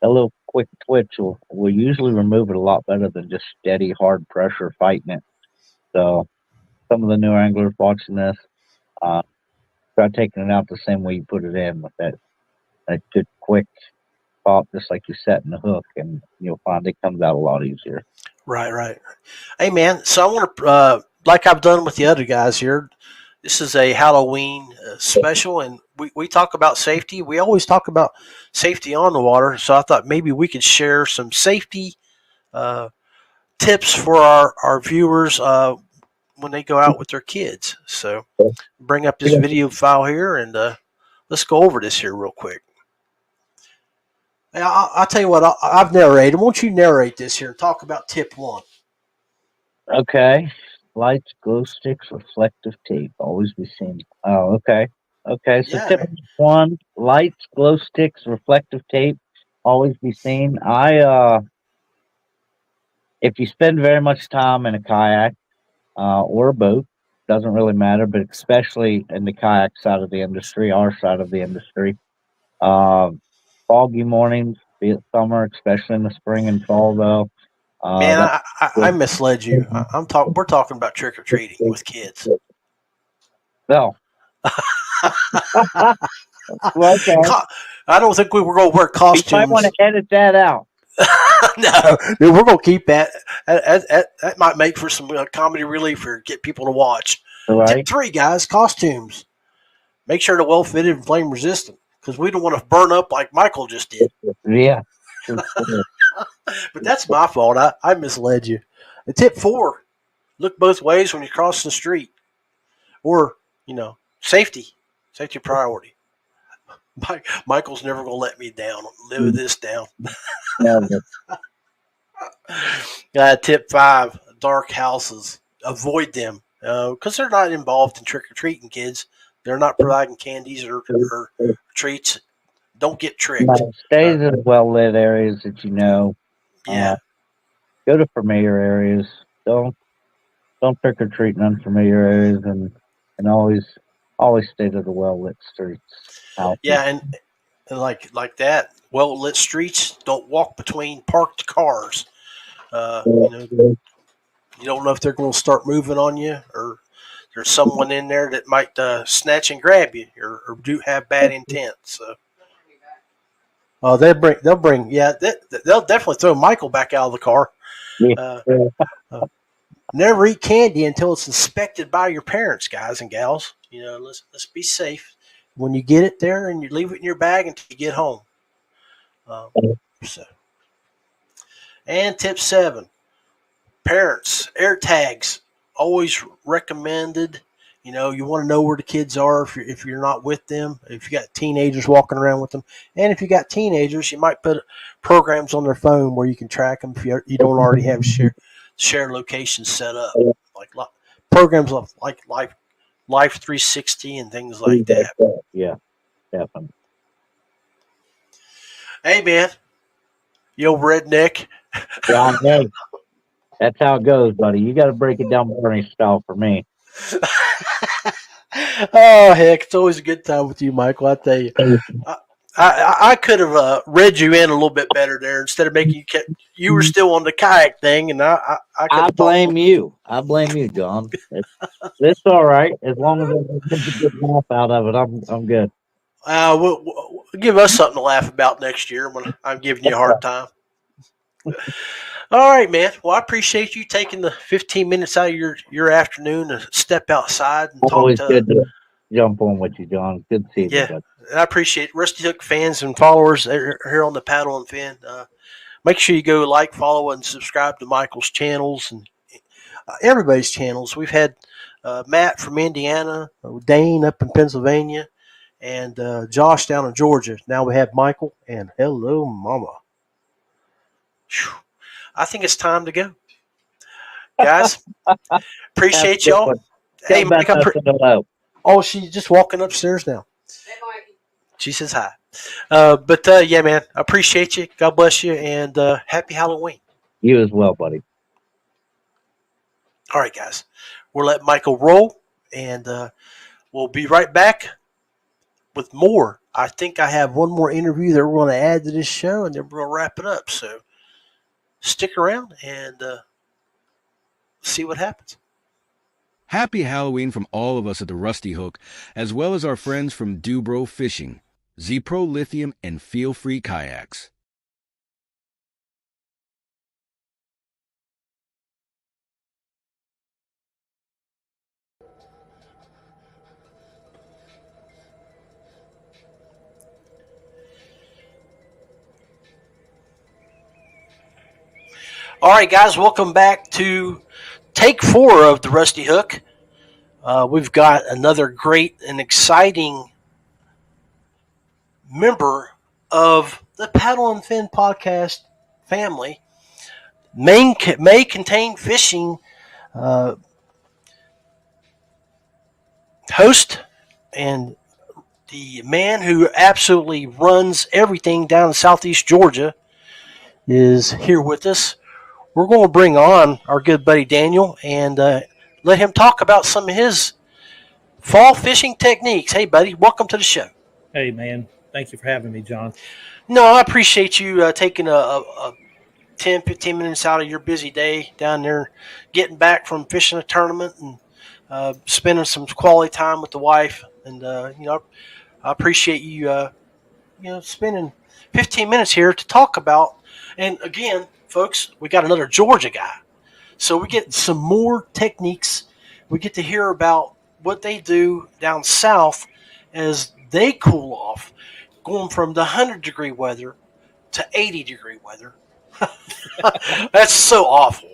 Speaker 6: a little quick twitch will usually remove it a lot better than just steady hard pressure fighting it. So some of the new anglers watching this, try taking it out the same way you put it in, with that good quick pop, just like you're setting the hook, and you'll find it comes out a lot easier.
Speaker 2: Right. Hey, man. So I want to, like I've done with the other guys here, this is a Halloween special, and we talk about safety. We always talk about safety on the water, so I thought maybe we could share some safety tips for our viewers when they go out with their kids. So bring up this video file here, and let's go over this here real quick. I'll tell you what, I've narrated. Won't you narrate this here and talk about tip one?
Speaker 6: Okay. Lights, glow sticks, reflective tape. Always be seen. Oh, okay. Okay. So
Speaker 2: Yeah,
Speaker 6: tip
Speaker 2: man.
Speaker 6: one: lights, glow sticks, reflective tape. Always be seen. If you spend very much time in a kayak or a boat, doesn't really matter, but especially in the kayak side of the industry, our side of the industry. Foggy mornings, be it summer, especially in the spring and fall, though.
Speaker 2: Man, I misled you. We're talking about trick or treating with kids.
Speaker 6: No. Well, okay.
Speaker 2: I don't think we were going to wear costumes.
Speaker 6: You might want to edit that out.
Speaker 2: No, we're going to keep that. That might make for some comedy relief or get people to watch.
Speaker 6: Right.
Speaker 2: Tip 3, guys, costumes. Make sure they're well fitted and flame resistant because we don't want to burn up like Michael just did.
Speaker 6: Yeah.
Speaker 2: But that's my fault. I misled you. And tip 4, look both ways when you cross the street. Or, safety. Safety priority. Michael's never going to let me down. Live this down. Tip 5, dark houses. Avoid them because they're not involved in trick-or-treating, kids. They're not providing candies or treats. Don't get tricked.
Speaker 6: Stay in well-lit areas that you know.
Speaker 2: Yeah.
Speaker 6: Go to familiar areas. Don't trick-or-treat in unfamiliar areas, and always stay to the well-lit streets.
Speaker 2: Yeah, and like that, well-lit streets. Don't walk between parked cars. You don't know if they're going to start moving on you, or there's someone in there that might snatch and grab you, or do have bad intent. So, they'll definitely throw Michael back out of the car. Never eat candy until it's inspected by your parents, guys and gals. Let's be safe when you get it there, and you leave it in your bag until you get home. And tip 7, parents, air tags, always recommended. You want to know where the kids are if you're not with them, if you got teenagers walking around with them. And if you got teenagers, you might put programs on their phone where you can track them if you don't already have share locations set up. Like programs like Life 360 and things like that.
Speaker 6: Yeah, definitely.
Speaker 2: Hey, man. You old redneck.
Speaker 6: Yeah, hey, that's how it goes, buddy. You got to break it down Bernie style for me.
Speaker 2: Oh, heck. It's always a good time with you, Michael. I tell you. I could have read you in a little bit better there instead of making you were still on the kayak thing, and I
Speaker 6: blame you. I blame you, John. It's all right as long as I get a good laugh out of it. I'm good.
Speaker 2: We'll give us something to laugh about next year when I'm giving you a hard time. All right, man. Well, I appreciate you taking the 15 minutes out of your afternoon to step outside and
Speaker 6: always talk to. Good to jump on with you, John. Good to see you.
Speaker 2: Yeah, I appreciate it. Rusty Hook fans and followers here on the Paddle and Fin. Make sure you go like, follow, and subscribe to Michael's channels and everybody's channels. We've had Matt from Indiana, Dain up in Pennsylvania, and Josh down in Georgia. Now we have Michael, and hello, mama. Whew. I think it's time to go. Guys, appreciate y'all. Hey, Mike, oh, she's just walking upstairs now. She says hi. Yeah, man, I appreciate you. God bless you, and happy Halloween.
Speaker 6: You as well, buddy.
Speaker 2: All right, guys. We'll let Michael roll, and we'll be right back with more. I think I have one more interview that we're going to add to this show, and then we're going to wrap it up. So stick around and see what happens.
Speaker 1: Happy Halloween from all of us at the Rusty Hook, as well as our friends from DuBro Fishing, ZPRO Lithium, and Feelfree Kayaks.
Speaker 2: All right, guys, welcome back to take 4 of the Rusty Hook. We've got another great and exciting member of the Paddle and Fin podcast family. May contain fishing host and the man who absolutely runs everything down in southeast Georgia is here with us. We're going to bring on our good buddy Daniel and let him talk about some of his fall fishing techniques. Hey, buddy, welcome to the show.
Speaker 7: Hey, man. Thank you for having me, John.
Speaker 2: No, I appreciate you taking a 10, 15 minutes out of your busy day down there, getting back from fishing a tournament and spending some quality time with the wife. And, I appreciate you, spending 15 minutes here to talk about. And again, folks, we got another Georgia guy. So we get some more techniques. We get to hear about what they do down south as they cool off, going from the 100-degree weather to 80-degree weather. That's so awful.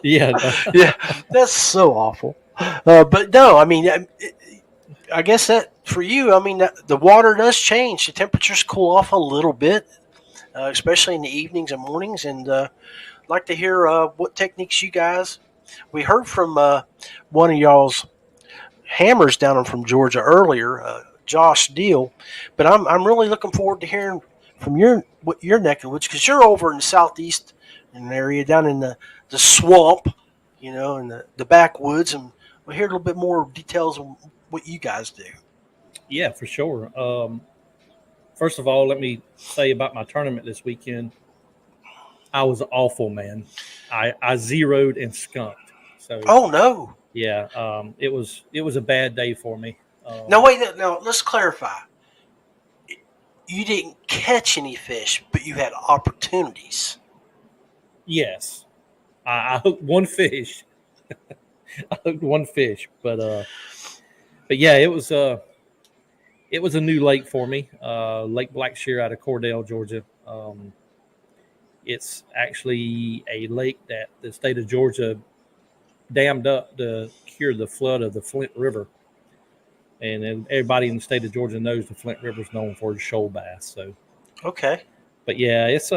Speaker 7: Yeah.
Speaker 2: Yeah, that's so awful. But no, I mean, I guess that for you, I mean, the water does change. The temperatures cool off a little bit, especially in the evenings and mornings. And I'd like to hear what techniques you guys. We heard from one of y'all's hammers down from Georgia earlier, Josh Diehl, but I'm really looking forward to hearing from your neck of the woods, because you're over in the southeast in an area down in the swamp, in the backwoods, and we'll hear a little bit more details on what you guys do.
Speaker 7: Yeah, for sure. First of all, let me say about my tournament this weekend. I was awful, man. I zeroed and skunked. So,
Speaker 2: oh no.
Speaker 7: Yeah, it was a bad day for me.
Speaker 2: No, wait. No, let's clarify. You didn't catch any fish, but you had opportunities.
Speaker 7: Yes, I hooked one fish. I hooked one fish, but yeah, it was a new lake for me. Lake Blackshear out of Cordell, Georgia. It's actually a lake that the state of Georgia dammed up to cure the flood of the Flint River. And everybody in the state of Georgia knows the Flint River is known for its shoal bass. So,
Speaker 2: okay.
Speaker 7: But yeah, it's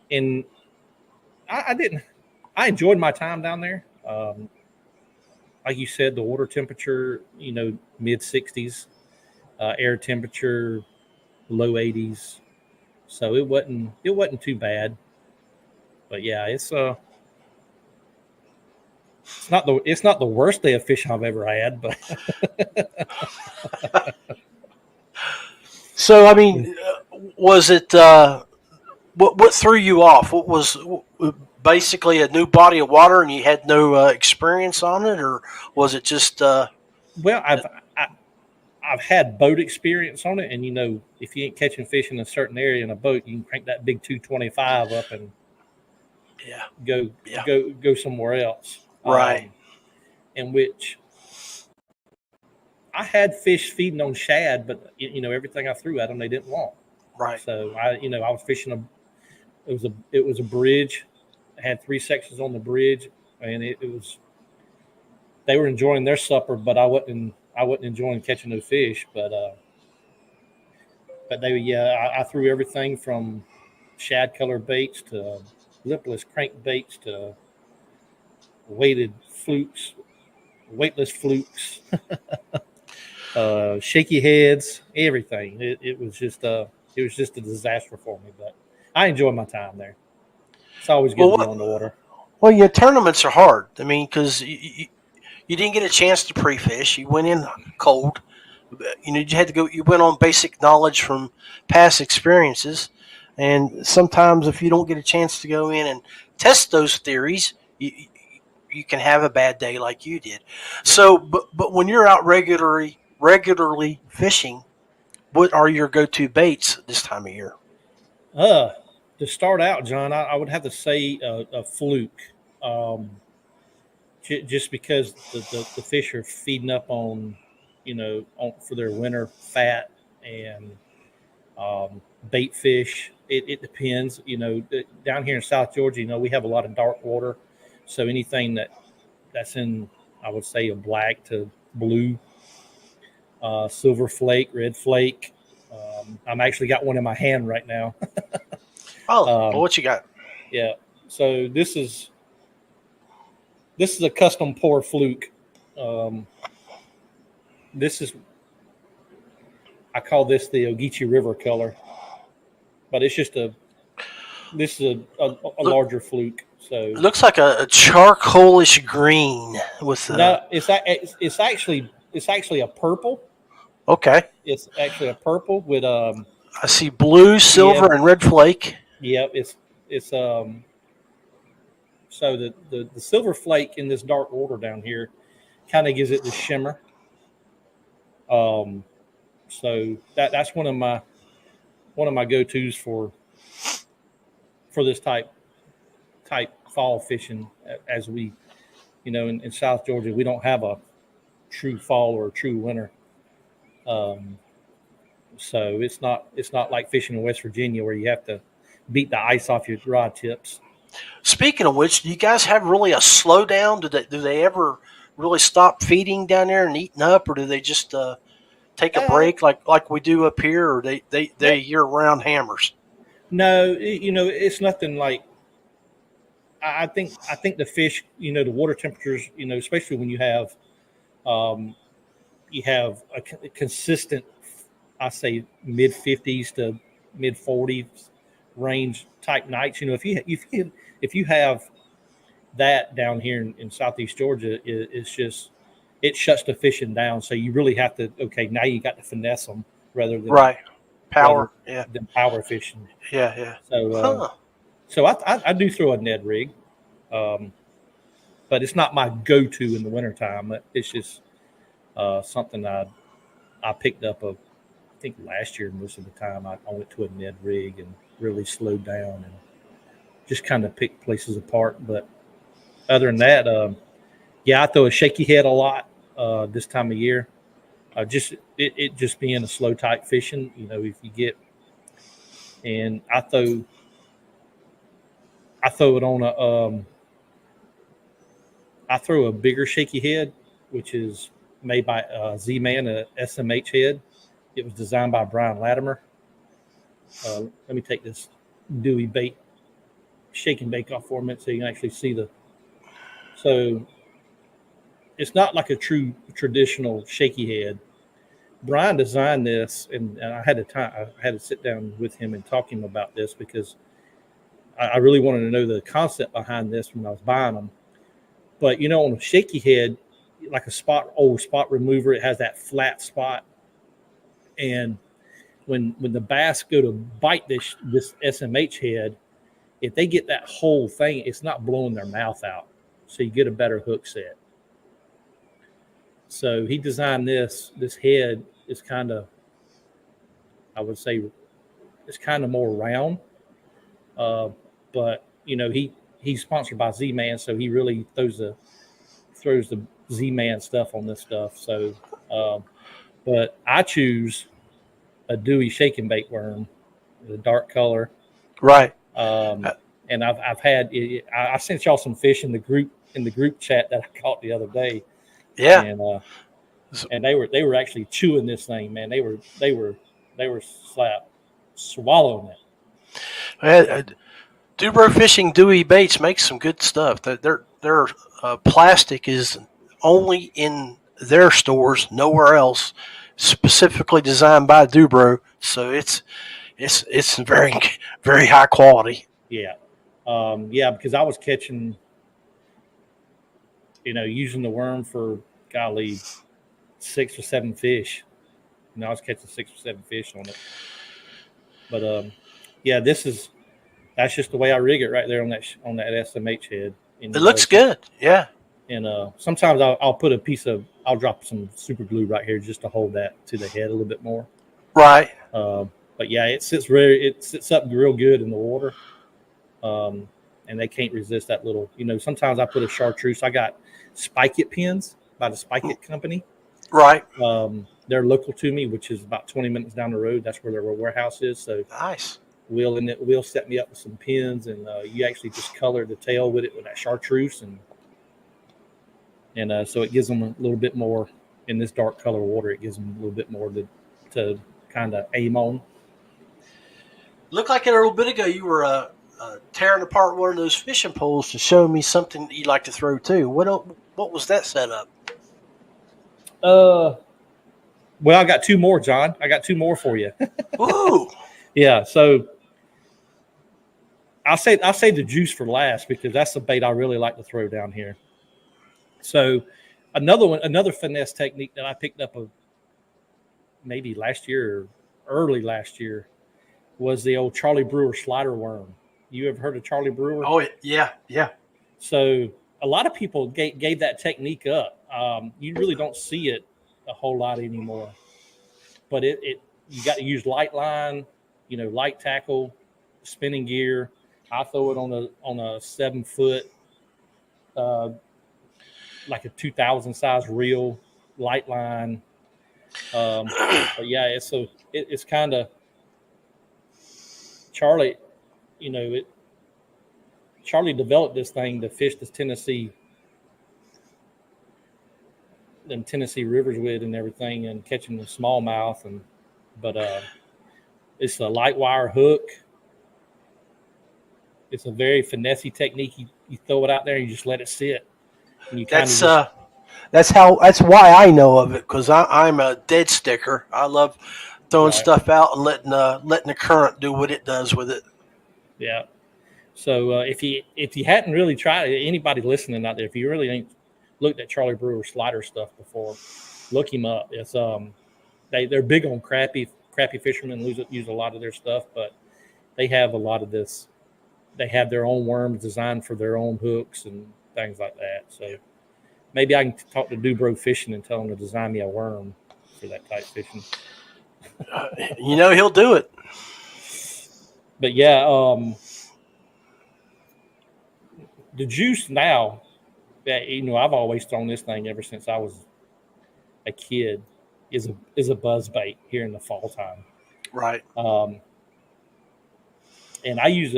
Speaker 7: and I enjoyed my time down there. Like you said, the water temperature, mid 60s, air temperature, low 80s. So it wasn't too bad. But yeah, it's not the worst day of fishing I've ever had, but
Speaker 2: so I mean, was it what threw you off? What was basically a new body of water and you had no experience on it, or was it just?
Speaker 7: Well, I've had boat experience on it, and if you ain't catching fish in a certain area in a boat, you can crank that big 225 up and go somewhere else.
Speaker 2: Right.
Speaker 7: In which I had fish feeding on shad, but everything I threw at them they didn't want.
Speaker 2: Right.
Speaker 7: So I was fishing it was a bridge. I had 3 sections on the bridge, and they were enjoying their supper, but I wasn't enjoying catching no fish. But I threw everything from shad colored baits to lipless crankbaits to weightless flukes, shaky heads, everything. It was just a disaster for me, but I enjoyed my time there. It's always good to be on the water.
Speaker 2: Well, your tournaments are hard. I mean, because you didn't get a chance to pre-fish. You went in cold. You had to go. You went on basic knowledge from past experiences, and sometimes if you don't get a chance to go in and test those theories, you can have a bad day like you did. So, but when you're out regularly fishing, what are your go-to baits this time of year?
Speaker 7: To start out, John, I would have to say a fluke, just because the fish are feeding up on, for their winter fat and bait fish. It depends. Down here in South Georgia, we have a lot of dark water. So anything that's in, I would say, a black to blue, silver flake, red flake. I'm actually got one in my hand right now.
Speaker 2: Oh, what you got?
Speaker 7: Yeah. So this is a custom pour fluke. I call this the Ogeechee River color, but it's just this is a larger fluke. So
Speaker 2: It looks like a charcoalish green with the.
Speaker 7: no, it's actually a purple.
Speaker 2: Okay.
Speaker 7: It's actually a purple with
Speaker 2: I see blue, silver, and red flake.
Speaker 7: yeah, it's so the silver flake in this dark water down here kind of gives it the shimmer. So that's one of my go-tos for this type fall fishing. As we, in South Georgia, we don't have a true fall or a true winter. So it's not like fishing in West Virginia where you have to beat the ice off your rod tips.
Speaker 2: Speaking of which, do you guys have really a slowdown? Do they ever really stop feeding down there and eating up, or do they just take a break like we do up here, or they year round hammers?
Speaker 7: No, it's nothing like. I think the fish, the water temperatures, especially when you have a consistent, I say mid 50s to mid 40s range type nights. If you have that down here in Southeast Georgia, it shuts the fishing down. So you really have to, now you got to finesse them rather than
Speaker 2: power
Speaker 7: fishing.
Speaker 2: Yeah.
Speaker 7: So I do throw a Ned rig, but it's not my go-to in the wintertime. It's just something I picked up I think last year. Most of the time I went to a Ned rig and really slowed down and just kind of picked places apart. But other than that, I throw a shaky head a lot this time of year. It just being a slow type fishing, if you get, and I throw it on I throw a bigger shaky head, which is made by Z-Man, a SMH head. It was designed by Brian Latimer. Let me take this Dewey bait, shake and bake off for a minute so you can actually see so it's not like a true traditional shaky head. Brian designed this, and I had to sit down with him and talk to him about this because I really wanted to know the concept behind this when I was buying them. But on a shaky head, like old spot remover, it has that flat spot, and when the bass go to bite this SMH head, if they get that whole thing, it's not blowing their mouth out, so you get a better hook set. So he designed this head is kind of, I would say, it's kind of more round, but he's sponsored by Z-Man, so he really throws the Z-Man stuff on this stuff. So, but I choose a Dewey shake and bake worm, the dark color,
Speaker 2: right?
Speaker 7: And I've had I sent y'all some fish in the group chat that I caught the other day.
Speaker 2: Yeah,
Speaker 7: and they were actually chewing this thing, man. They were swallowing it.
Speaker 2: DuBro Fishing Dewey baits makes some good stuff. Their plastic is only in their stores, nowhere else. Specifically designed by DuBro, so it's very, very high quality.
Speaker 7: Yeah, because I was catching, using the worm for 6 or 7 fish. I was catching 6 or 7 fish on it. But that's just the way I rig it right there on that SMH head.
Speaker 2: It looks good, yeah.
Speaker 7: And sometimes I'll drop some super glue right here just to hold that to the head a little bit more.
Speaker 2: Right.
Speaker 7: But yeah, it sits up real good in the water. And they can't resist that little, sometimes I put a chartreuse. I got Spike It pins by the Spike It company.
Speaker 2: Right.
Speaker 7: They're local to me, which is about 20 minutes down the road. That's where their warehouse is. So
Speaker 2: nice.
Speaker 7: Will set me up with some pins, and you actually just color the tail with that chartreuse, and so it gives them a little bit more in this dark color water. It gives them a little bit more to kind of aim on.
Speaker 2: Looked like a little bit ago you were tearing apart one of those fishing poles to show me something that you like to throw too. What was that setup?
Speaker 7: Well, I got 2 more, John. I got 2 more for you.
Speaker 2: Ooh.
Speaker 7: Yeah. So I'll say the juice for last because that's the bait I really like to throw down here. So another finesse technique that I picked up maybe last year or early last year was the old Charlie Brewer slider worm. You ever heard of Charlie Brewer?
Speaker 2: Oh, yeah.
Speaker 7: So a lot of people gave that technique up. You really don't see it a whole lot anymore. But you got to use light line, light tackle, spinning gear. I throw it on a 7-foot, like a 2000 size reel, light line. But yeah, it's kind of Charlie. Charlie developed this thing to fish the Tennessee rivers with and everything, and catching the smallmouth. But it's a light wire hook. It's a very finessey technique. You throw it out there and you just let it sit. And you
Speaker 2: that's why I know of it, because I'm a dead sticker. I love throwing stuff out and letting the current do what it does with it.
Speaker 7: Yeah. So if you hadn't really tried it, anybody listening out there, if you really ain't looked at Charlie Brewer slider stuff before, look him up. It's they're big on crappie fishermen use a lot of their stuff, but they have a lot of this. They have their own worms designed for their own hooks and things like that. So maybe I can talk to DuBro Fishing and tell them to design me a worm for that type fishing.
Speaker 2: He'll do it.
Speaker 7: But yeah, the juice now, I've always thrown this thing ever since I was a kid, is a buzz bait here in the fall time.
Speaker 2: Right.
Speaker 7: And I use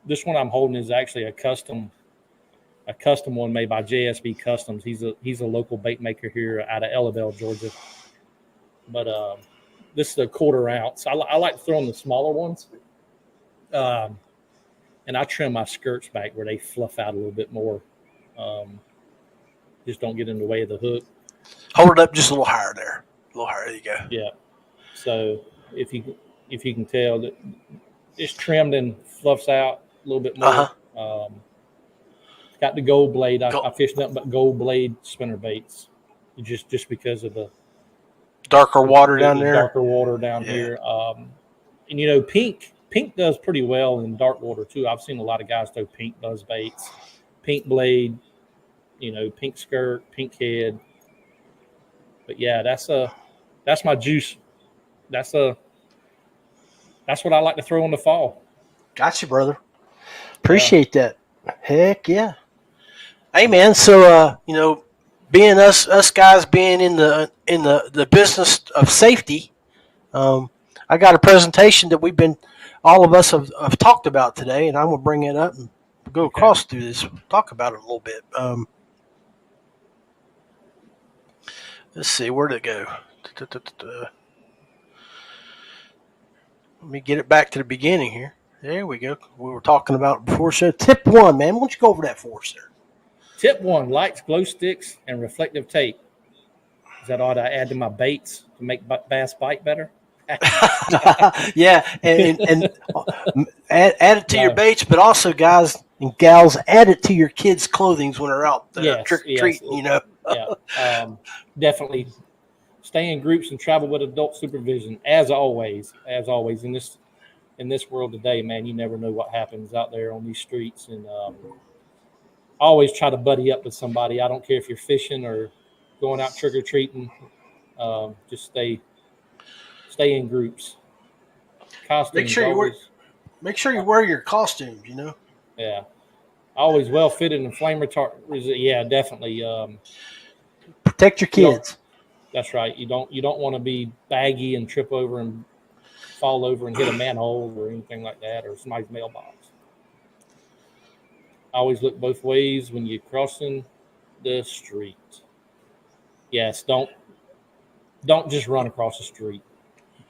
Speaker 7: this one I'm holding is actually a custom one made by JSB Customs. He's a local bait maker here out of Ellaville, Georgia. But this is a 1/4 ounce. I like throwing the smaller ones. And I trim my skirts back where they fluff out a little bit more. Just don't get in the way of the hook.
Speaker 2: Hold it up just a little higher there. A little higher. There you go.
Speaker 7: Yeah. So if you can tell that it's trimmed and fluffs out a little bit more. It's got the gold blade. I fished nothing but gold blade spinner baits, just because of the
Speaker 2: darker water down there.
Speaker 7: Darker water down here. And pink does pretty well in dark water too. I've seen a lot of guys throw pink buzz baits, pink blade, pink skirt, pink head. But yeah, that's my juice. That's what I like to throw in the fall.
Speaker 2: Gotcha, brother. Appreciate that. Heck yeah. Hey man, so being us guys being in the business of safety, I got a presentation that all of us have talked about today, and I'm gonna bring it up and go across through this, talk about it a little bit. Let's see, where'd it go? Let me get it back to the beginning here. There we go. We were talking about it before. So tip 1, man. Why don't you go over that for us there?
Speaker 7: Tip 1, lights, glow sticks, and reflective tape. Is that all I add to my baits to make bass bite better?
Speaker 2: Yeah, and add it to your baits, but also, guys and gals, add it to your kids' clothing when they're out trick-or-treating,
Speaker 7: Yeah, definitely. Stay in groups and travel with adult supervision, as always. In this world today, man, you never know what happens out there on these streets. And always try to buddy up with somebody. I don't care if you're fishing or going out trick-or-treating. Just stay in groups. Costumes.
Speaker 2: Make sure you wear your costumes.
Speaker 7: Yeah, always well fitted and flame retardant. Yeah, definitely.
Speaker 2: Protect your kids.
Speaker 7: That's right. You don't want to be baggy and trip over and fall over and hit a manhole or anything like that, or somebody's mailbox. Always look both ways when you're crossing the street. Yes, don't just run across the street.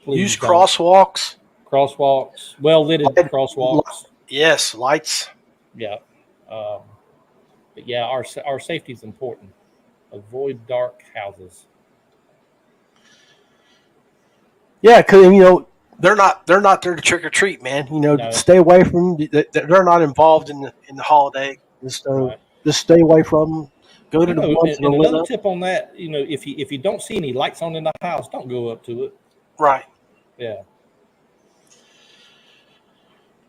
Speaker 7: Please
Speaker 2: use crosswalks.
Speaker 7: Crosswalks, well-lit crosswalks.
Speaker 2: Yes, lights.
Speaker 7: Yeah. But yeah, our safety is important. Avoid dark houses.
Speaker 2: Yeah, because they're not there to trick or treat, man.
Speaker 7: No.
Speaker 2: Stay away from them. They're not involved in the holiday. So
Speaker 7: Right.
Speaker 2: just stay away from them. Go to the
Speaker 7: And,
Speaker 2: ones that are lit
Speaker 7: another
Speaker 2: up.
Speaker 7: tip on that, if you don't see any lights on in the house, don't go up to it.
Speaker 2: Right.
Speaker 7: Yeah.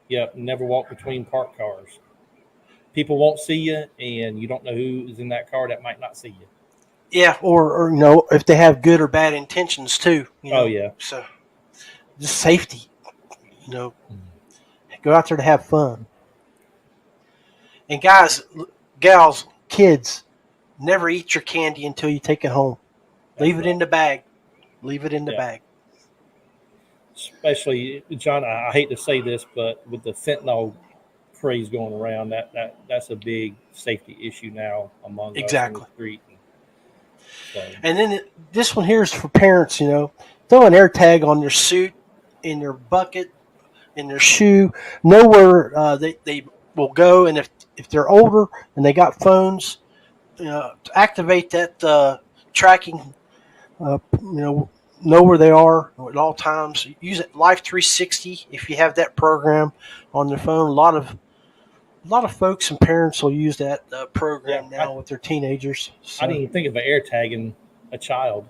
Speaker 7: Yep. Never walk between parked cars. People won't see you, and you don't know who is in that car that might not see you.
Speaker 2: Yeah, or if they have good or bad intentions too.
Speaker 7: Oh, yeah.
Speaker 2: So just safety. Go out there to have fun. And guys, gals, kids, never eat your candy until you take it home. Leave it in the bag. Leave it in the bag.
Speaker 7: Especially, John, I hate to say this, but with the fentanyl craze going around, that's a big safety issue now among us on the street. So.
Speaker 2: And then this one here is for parents. Throw an air tag on their suit, in their bucket, in their shoe. Know where they will go, and if they're older and they got phones, to activate that tracking. Know where they are at all times. Use it Life 360 if you have that program on their phone. A lot of folks and parents will use that program now with their teenagers. So.
Speaker 7: I didn't even think of an air tagging a child.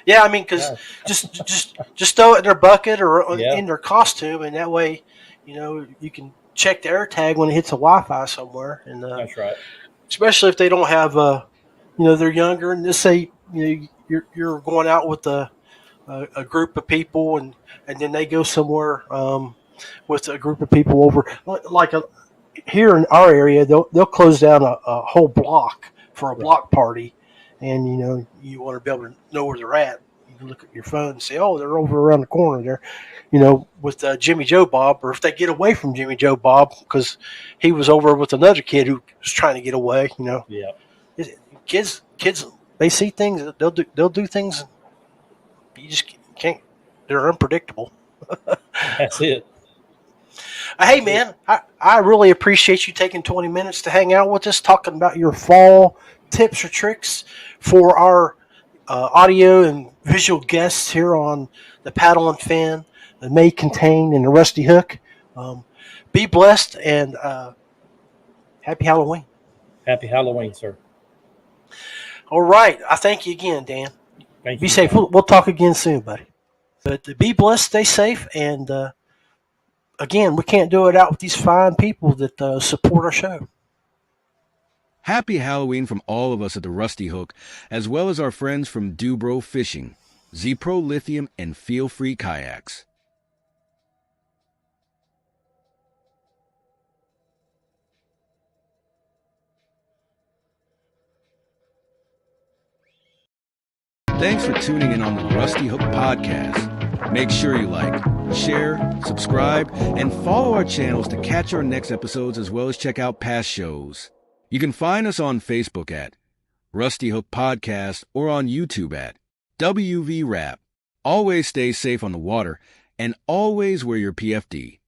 Speaker 2: Yeah, I mean, because just throw it in their bucket or in their costume, and that way, you can check the air tag when it hits a Wi-Fi somewhere. And
Speaker 7: that's right.
Speaker 2: Especially if they don't have, they're younger, and just say, you're going out with a group of people, and then they go somewhere with a group of people over, here in our area, they'll close down a whole block for a block party, and you want to be able to know where they're at. You can look at your phone and say, oh, they're over around the corner there, with Jimmy Joe Bob, or if they get away from Jimmy Joe Bob because he was over with another kid who was trying to get away.
Speaker 7: Yeah,
Speaker 2: kids. They see things. They'll do things. You just can't. They're unpredictable.
Speaker 7: That's it.
Speaker 2: Hey, man, I really appreciate you taking 20 minutes to hang out with us, talking about your fall tips or tricks for our audio and visual guests here on the Paddle and Fin, the May Contain, and the Rusty Hook. Be blessed, and happy Halloween.
Speaker 7: Happy Halloween, sir.
Speaker 2: All right. I thank you again, Dan.
Speaker 7: Thank you.
Speaker 2: Be safe. We'll talk again soon, buddy. But be blessed, stay safe, and again, we can't do it without with these fine people that support our show.
Speaker 1: Happy Halloween from all of us at the Rusty Hook, as well as our friends from DuBro Fishing, ZPRO Lithium, and Feelfree Kayaks. Thanks for tuning in on the Rusty Hook podcast. Make sure you like, share, subscribe, and follow our channels to catch our next episodes, as well as check out past shows. You can find us on Facebook at Rusty Hook Podcast or on YouTube at WV Rapp. Always stay safe on the water and always wear your PFD.